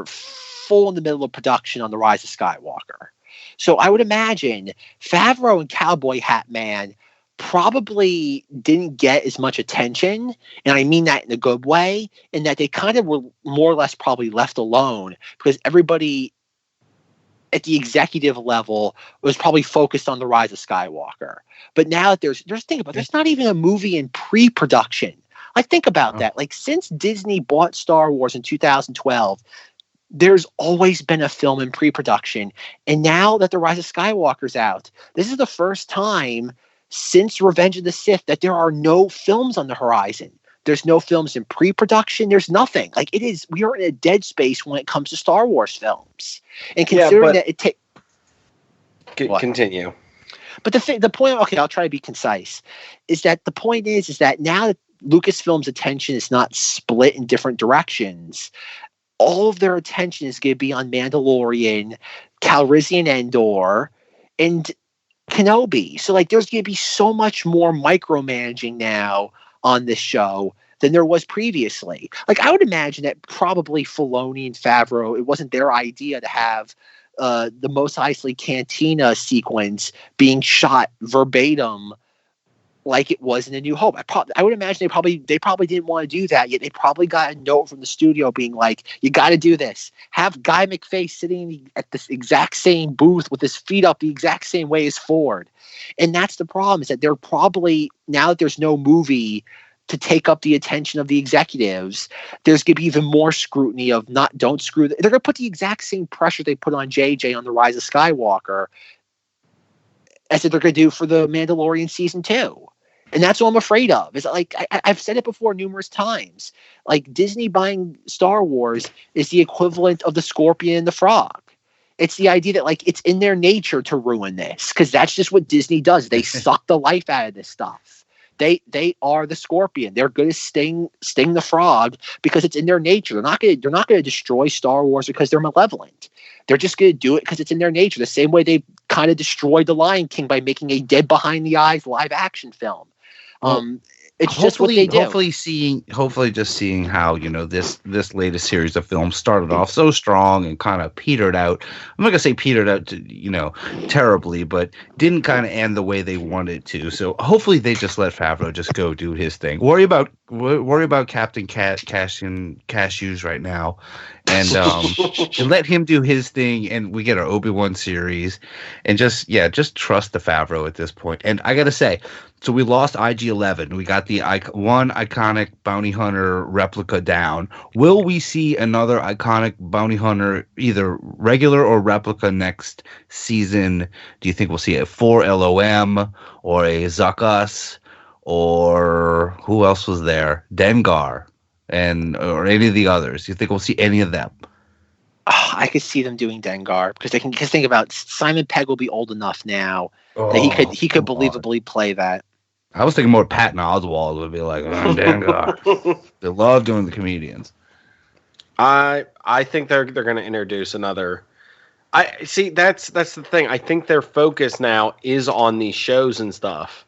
full in the middle of production on The Rise of Skywalker. So I would imagine Favreau and Cowboy Hat Man probably didn't get as much attention, and I mean that in a good way, in that they kind of were more or less probably left alone, because everybody at the executive level was probably focused on The Rise of Skywalker. But now that there's not even a movie in pre-production. Like, think about that. Like, since Disney bought Star Wars in 2012, there's always been a film in pre-production, and now that The Rise of Skywalker's out, this is the first time since Revenge of the Sith that there are no films on the horizon. There's no films in pre-production. There's nothing. Like, we are in a dead space when it comes to Star Wars films. And considering that it takes... Continue. But the point, okay, I'll try to be concise, is that the point is that now that Lucasfilm's attention is not split in different directions, all of their attention is going to be on Mandalorian, Calrissian Andor, and Kenobi. So like, there's going to be so much more micromanaging now on this show than there was previously. Like, I would imagine that probably Filoni and Favreau, it wasn't their idea to have the Mos Eisley Cantina sequence being shot verbatim like it was in A New Hope. I would imagine they probably didn't want to do that, yet they probably got a note from the studio being like, you got to do this. Have Guy McFay sitting at this exact same booth with his feet up the exact same way as Ford. And that's the problem, is that they're probably, now that there's no movie to take up the attention of the executives, there's going to be even more scrutiny of don't screw. They're going to put the exact same pressure they put on JJ on The Rise of Skywalker as they're going to do for the Mandalorian season 2. And that's what I'm afraid of. Is like I've said it before numerous times. Like, Disney buying Star Wars is the equivalent of the Scorpion and the Frog. It's the idea that, like, it's in their nature to ruin this, because that's just what Disney does. They suck the life out of this stuff. They are the Scorpion. They're going to sting the Frog because it's in their nature. They're not going to destroy Star Wars because they're malevolent. They're just going to do it because it's in their nature. The same way they kind of destroyed The Lion King by making a dead behind the eyes live action film. It's just what they do. Hopefully just seeing how, this latest series of films started off so strong and kind of petered out. I'm not gonna say petered out, terribly, but didn't kind of end the way they wanted to. So hopefully they just let Favreau just go do his thing. Worry about Captain Cashews right now, and let him do his thing, and we get our Obi-Wan series, and just trust the Favreau at this point. And I gotta say, so we lost IG-11. We got the one iconic bounty hunter replica down. Will we see another iconic bounty hunter, either regular or replica, next season? Do you think we'll see a 4 LOM or a Zuckus, or who else was there? Dengar, or any of the others? Do you think we'll see any of them? Oh, I could see them doing Dengar, because they can just think about Simon Pegg will be old enough now that he could believably play that. I was thinking more Patton Oswalt would be like, I'm Dengar. They love doing the comedians. I think they're going to introduce another. I see. That's the thing. I think their focus now is on these shows and stuff.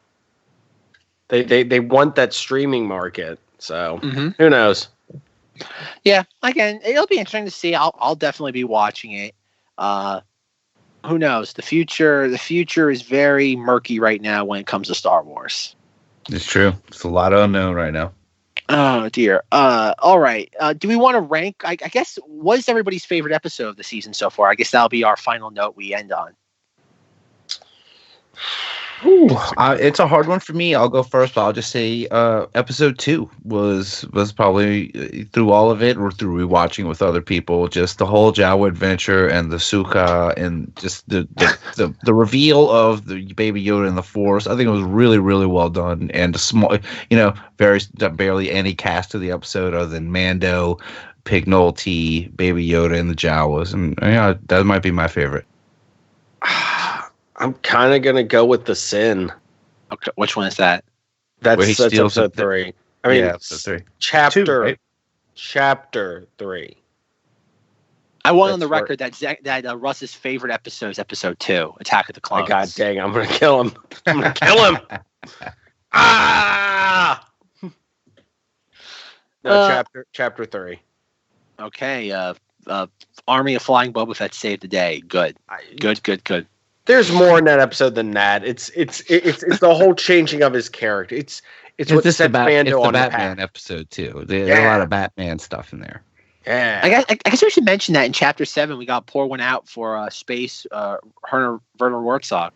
They want that streaming market. So Who knows? Yeah, again, it'll be interesting to see. I'll definitely be watching it. Who knows? The future is very murky right now when it comes to Star Wars. It's true. It's a lot of unknown right now. Oh dear. All right. Do we want to rank? I guess, what is everybody's favorite episode of the season so far? I guess that'll be our final note we end on. It's a hard one for me. I'll go first, but I'll just say episode 2 was probably, through all of it, or through rewatching with other people, just the whole Jawa adventure and the Suka and just the reveal of the Baby Yoda and the Force. I think it was really, really well done, and small, barely any cast to the episode other than Mando, Pig Nolte, Baby Yoda, and the Jawas, and that might be my favorite. I'm kind of going to go with the Sin. Okay, which one is that? That's episode 3. I mean, episode 3. Chapter 2, right? Chapter 3. I want on the record that Russ's favorite episode is episode 2, Attack of the Clones. God dang, I'm going to kill him. I'm going to kill him. Ah! No, chapter 3. Okay, Army of Flying Boba Fett saved the day. Good. Good. There's more in that episode than that. It's the whole changing of his character. It's what sets Mando on the Batman episth too. There's a lot of Batman stuff in there. Yeah. I guess we should mention that in chapter 7 we got pour one out for space Werner Herzog.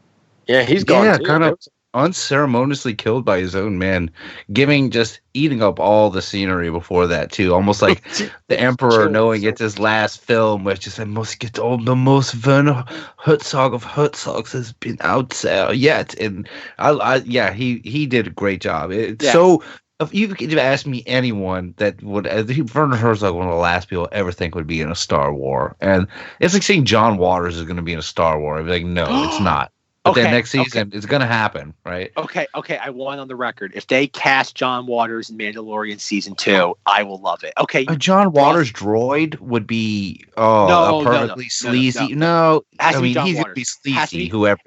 Yeah, he's gone. Yeah, kind of unceremoniously killed by his own men, eating up all the scenery before that too, almost like the Emperor knowing it's his last film, which is the most Werner Herzog of Herzogs has been out there yet, and he did a great job. So if you could ask me anyone that would, Werner Herzog, one of the last people I ever think would be in a Star Wars, and it's like saying John Waters is going to be in a Star Wars. I'd be like, no, it's not. But then next season, it's going to happen, right? Okay. I want on the record. If they cast John Waters in Mandalorian season 2, I will love it. Okay. A John Waters droid would be perfectly sleazy. No, I mean, he's going to be sleazy, whoever.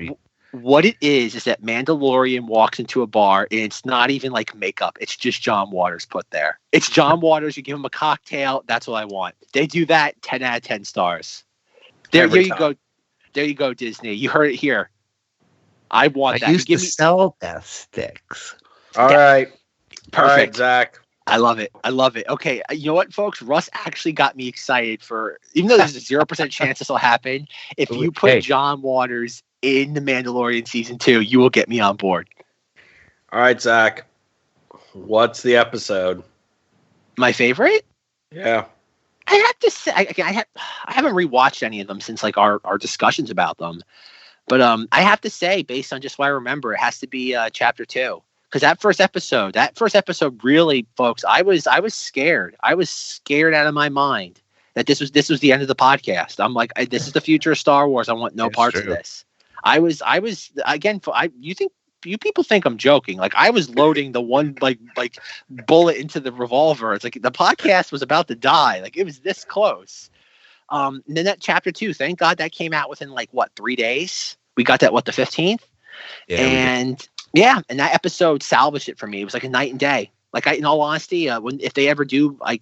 What it is that Mandalorian walks into a bar, and it's not even like makeup. It's just John Waters put there. It's John Waters. You give him a cocktail. That's what I want. They do that, 10 out of 10 stars. There you go. There you go, Disney. You heard it here. I want that. I used to sell death sticks. All right. Perfect. All right, Zach. I love it. Okay, you know what, folks? Russ actually got me excited for, even though there's a 0% chance this will happen, if you put John Waters in The Mandalorian Season 2, you will get me on board. All right, Zach. What's the episode? My favorite? Yeah. I have to say, I haven't rewatched any of them since like our discussions about them. But I have to say, based on just what I remember, it has to be Chapter 2. Because that first episode really, folks, I was scared. I was scared out of my mind that this was the end of the podcast. I'm like, this is the future of Star Wars. I want no parts of this. I was again. You people think I'm joking. Like I was loading the one like bullet into the revolver. It's like the podcast was about to die. Like it was this close. And then that Chapter 2, thank God that came out within 3 days. We got that the 15th, and that episode salvaged it for me. It was like a night and day. Like in all honesty, if they ever do, I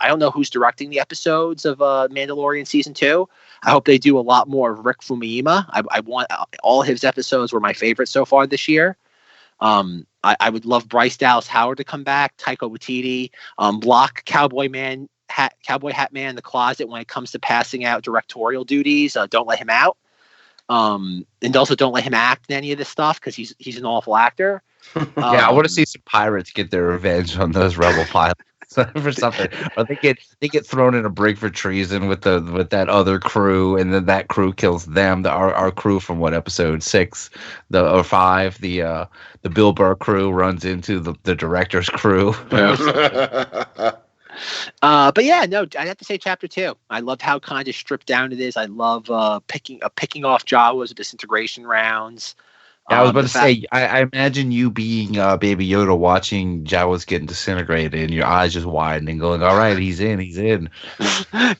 don't know who's directing the episodes of Mandalorian Season 2. I hope they do a lot more of Rick Famuyiwa. I want all his episodes were my favorite so far this year. I would love Bryce Dallas Howard to come back, Taika Waititi, block Cowboy Hat Man in the closet when it comes to passing out directorial duties. Don't let him out. And also don't let him act in any of this stuff because he's an awful actor. I want to see some pirates get their revenge on those rebel pilots for something. Or they get thrown in a brig for treason with that other crew, and then that crew kills them. Our crew from episode 6, or 5, the Bill Burr crew runs into the director's crew. But yeah, no, I have to say Chapter 2. I love how kind of stripped down it is. I love picking off Jawas disintegration rounds. I was about to say, I imagine you being Baby Yoda watching Jawas getting disintegrated and your eyes just widening, going, all right, he's in.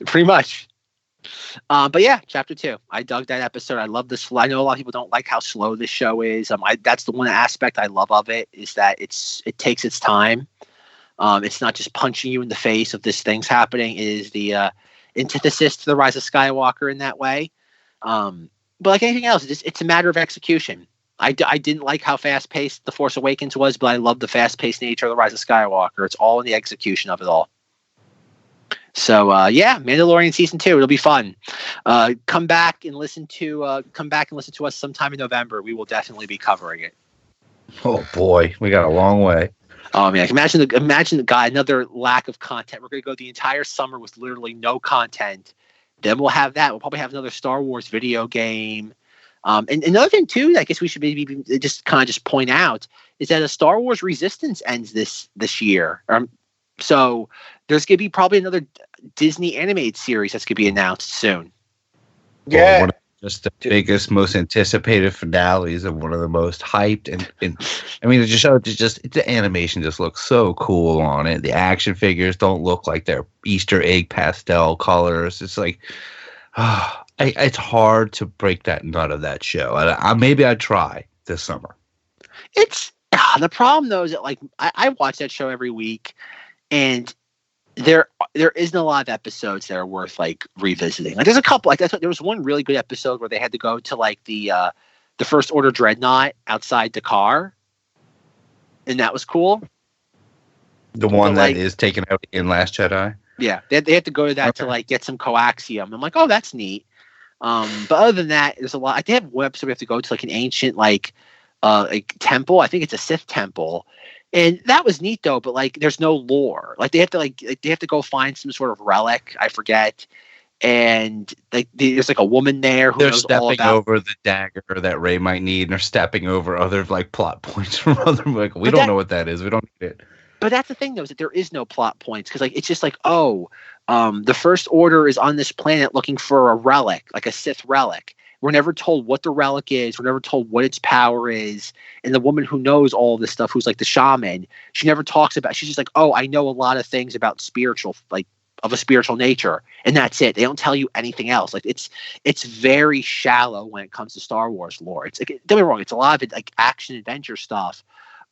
Pretty much. But yeah, Chapter 2. I dug that episode. I love this. I know a lot of people don't like how slow this show is. That's the one aspect I love of it, is that it takes its time. It's not just punching you in the face of this thing's happening. It is the antithesis to the Rise of Skywalker in that way. But like anything else, it's a matter of execution. I didn't like how fast-paced The Force Awakens was, but I love the fast-paced nature of the Rise of Skywalker. It's all in the execution of it all. So Mandalorian Season 2, it'll be fun. Come back and listen to us sometime in November. We will definitely be covering it. Oh boy, we got a long way. Oh man, imagine the guy, another lack of content. We're going to go the entire summer with literally no content. Then we'll have that. We'll probably have another Star Wars video game. And another thing too, I guess we should maybe just point out is that a Star Wars Resistance ends this year. So there's going to be probably another Disney animated series that's going to be announced soon. Yeah. One of just the biggest, most anticipated finales and one of the most hyped. And I mean, the animation just looks so cool on it. The action figures don't look like they're Easter egg pastel colors. It's like, it's hard to break that nut of that show. Maybe I'd try this summer. It's the problem though is that I watch that show every week, and there isn't a lot of episodes that are worth revisiting. There's a couple. There was one really good episode where they had to go to the First Order Dreadnought outside Dakar, and that was cool. The one that is taken out in Last Jedi. Yeah, they had to go to that to get some coaxium. I'm like, oh, that's neat. But other than that, there's a lot. They have one episode we have to go to an ancient temple. I think it's a Sith temple, and that was neat though. But there's no lore. They have to go find some sort of relic. I forget. And there's a woman there who they're knows all stepping about over the dagger that Rey might need, and they're stepping over other plot points from other. We don't know what that is. We don't need it. But that's the thing, though, is that there is no plot points because it's just the First Order is on this planet looking for a relic, like a Sith relic. We're never told what the relic is. We're never told what its power is. And the woman who knows all of this stuff, who's the shaman, she never talks about. She's just I know a lot of things about spiritual, of a spiritual nature, and that's it. They don't tell you anything else. It's very shallow when it comes to Star Wars lore. It's don't get me wrong. It's a lot of it action adventure stuff.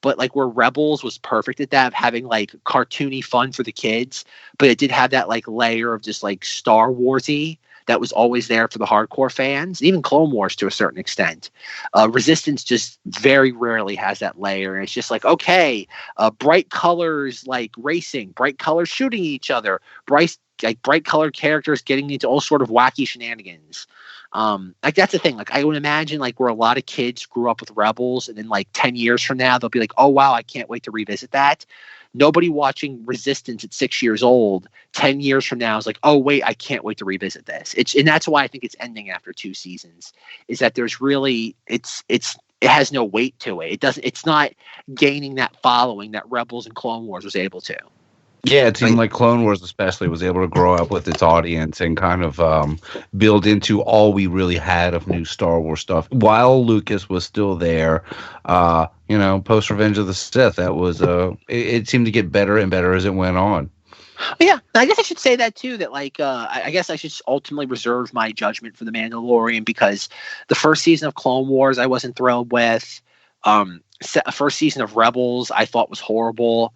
But where Rebels was perfect at that, of having cartoony fun for the kids, but it did have that layer of just Star Warsy that was always there for the hardcore fans, even Clone Wars to a certain extent. Resistance just very rarely has that layer. And it's just like, okay, bright colors like racing, bright colors shooting each other, bright colored characters getting into all sort of wacky shenanigans. Like that's the thing. Like I would imagine like where a lot of kids grew up with Rebels, and then like 10 years from now, they'll be like, oh wow, I can't wait to revisit that. Nobody watching Resistance at 6 years old, 10 years from now is like, oh wait, I can't wait to revisit this. And that's why I think it's ending after 2 seasons, is that there's really, it has no weight to it. It's not gaining that following that Rebels and Clone Wars was able to. Yeah, it seemed like Clone Wars especially was able to grow up with its audience and kind of build into all we really had of new Star Wars stuff. While Lucas was still there, post Revenge of the Sith, that was it seemed to get better and better as it went on. Yeah, I guess I should say that too. That like, I guess I should ultimately reserve my judgment for The Mandalorian, because the first season of Clone Wars I wasn't thrilled with. First season of Rebels I thought was horrible.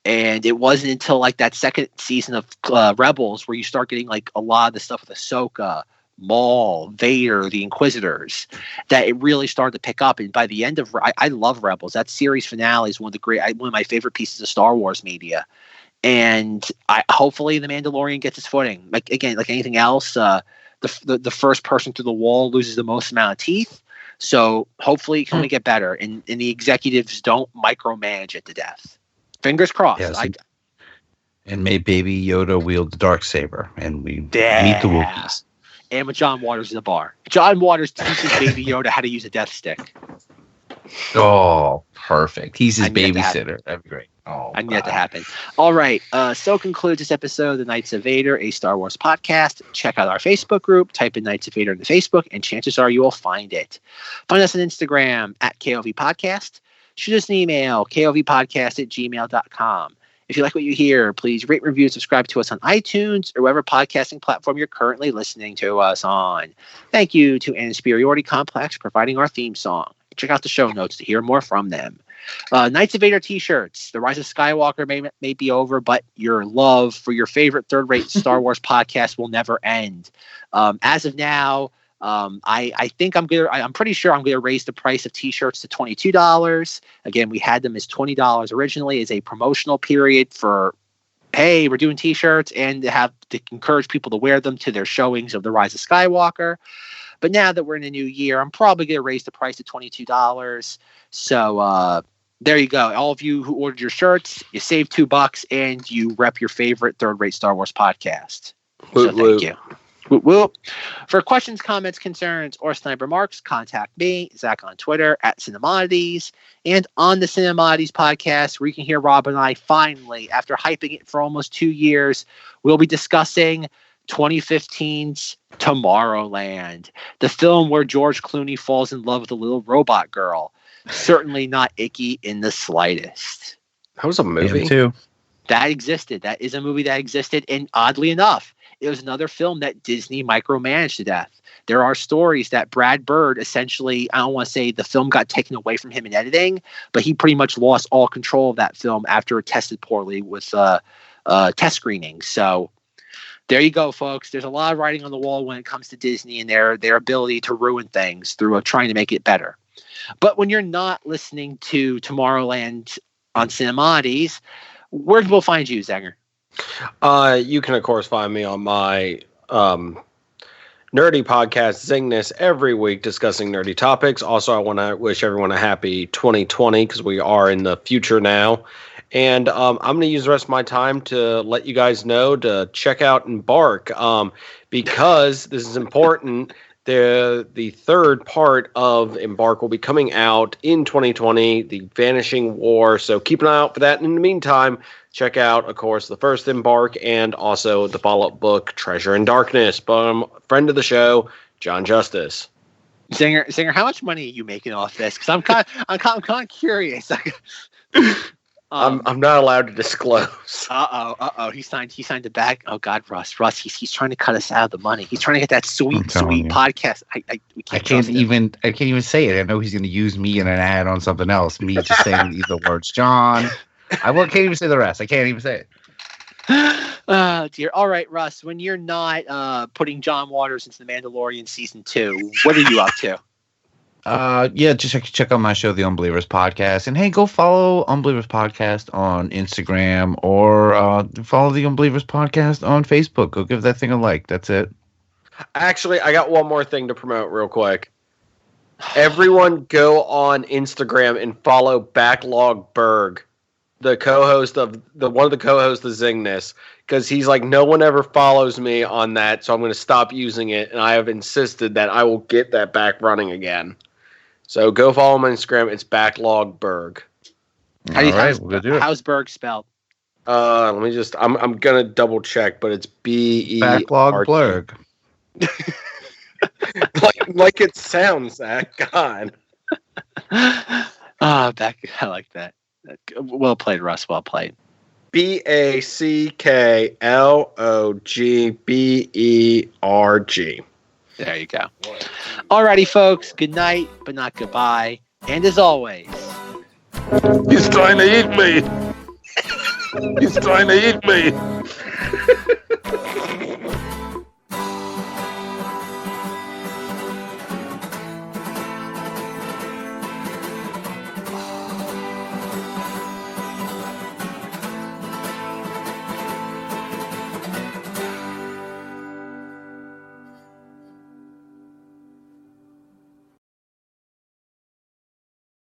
And it wasn't until like that second season of Rebels where you start getting like a lot of the stuff with Ahsoka, Maul, Vader, the Inquisitors, that it really started to pick up. And by the end of, I love Rebels. That series finale is one of my favorite pieces of Star Wars media. And hopefully The Mandalorian gets its footing. Like again, like anything else, the first person through the wall loses the most amount of teeth. So hopefully it's going to get better, and the executives don't micromanage it to death. Fingers crossed. Yes, and may Baby Yoda wield the Darksaber, and we meet the Wookiees. And with John Waters in the bar. John Waters teaches Baby Yoda how to use a death stick. Oh, perfect. He's his babysitter. That'd be great. Oh, I need that to happen. All right. So concludes this episode of the Knights of Vader, a Star Wars podcast. Check out our Facebook group. Type in Knights of Vader in the Facebook, and chances are you will find it. Find us on Instagram at KOV Podcast. Shoot us an email, kovpodcast@gmail.com. If you like what you hear, please rate, review, and subscribe to us on iTunes or whatever podcasting platform you're currently listening to us on. Thank you to An Insperiority Complex providing our theme song. Check out the show notes to hear more from them. Knights of Vader t-shirts. The Rise of Skywalker may be over, but your love for your favorite third-rate Star Wars podcast will never end. As of now, I think I'm pretty sure I'm gonna raise the price of t-shirts to $22. Again, we had them as $20 originally as a promotional period for, hey, we're doing t-shirts, and to encourage people to wear them to their showings of The Rise of Skywalker. But now that we're in a new year, I'm probably gonna raise the price to $22. So there you go. All of you who ordered your shirts, you saved $2 and you rep your favorite third-rate Star Wars podcast. So thank you. For questions, comments, concerns, or sniper marks, contact me, Zack, on Twitter at Cinemoddities, and on the Cinemoddities podcast, where you can hear Rob and I finally, after hyping it for almost 2 years, we'll be discussing 2015's Tomorrowland, the film where George Clooney falls in love with a little robot girl. Certainly not icky in the slightest. That was a movie too. That existed. That is a movie that existed, and oddly enough, it was another film that Disney micromanaged to death. There are stories that Brad Bird essentially, I don't want to say the film got taken away from him in editing, but he pretty much lost all control of that film after it tested poorly with test screenings. So there you go, folks. There's a lot of writing on the wall when it comes to Disney and their ability to ruin things through trying to make it better. But when you're not listening to Tomorrowland on Cinemoddities, where can we find you, Zenger? You can, of course, find me on my nerdy podcast, ZengThis, every week discussing nerdy topics. Also, I want to wish everyone a happy 2020 because we are in the future now. And I'm going to use the rest of my time to let you guys know to check out Embark because this is important. The third part of Embark will be coming out in 2020, The Vanishing War. So keep an eye out for that. And in the meantime, check out, of course, the first Embark and also the follow-up book, Treasure in Darkness, from friend of the show, John Justice. Zenger, how much money are you making off this? Because I'm kind of curious. I'm not allowed to disclose. He signed the bag. Oh God, Russ, he's trying to cut us out of the money. He's trying to get that sweet podcast. I can't even say it. I know he's going to use me in an ad on something else. Me just saying the words, John. I can't even say the rest. I can't even say it. Oh dear. All right, Russ. When you're not putting John Waters into the Mandalorian season 2, what are you up to? Yeah, just check out my show, The Unbelievers Podcast, and hey, go follow Unbelievers Podcast on Instagram or follow The Unbelievers Podcast on Facebook. Go give that thing a like. That's it. Actually, I got one more thing to promote real quick. Everyone go on Instagram and follow Backlog Berg, the co-host of one of the co-hosts of ZengThis, because he's like, no one ever follows me on that, so I'm going to stop using it, and I have insisted that I will get that back running again. So go follow him on Instagram. It's Backlog Berg. How's Berg spelled? Let me just. I'm gonna double check, but it's B-E-R-G. Backlog Blurg. like it sounds, Zach. God. I like that. Well played, Russ. Well played. Backlogberg. There you go. Alrighty, folks. Good night, but not goodbye. And as always, He's trying to eat me. He's trying to eat me.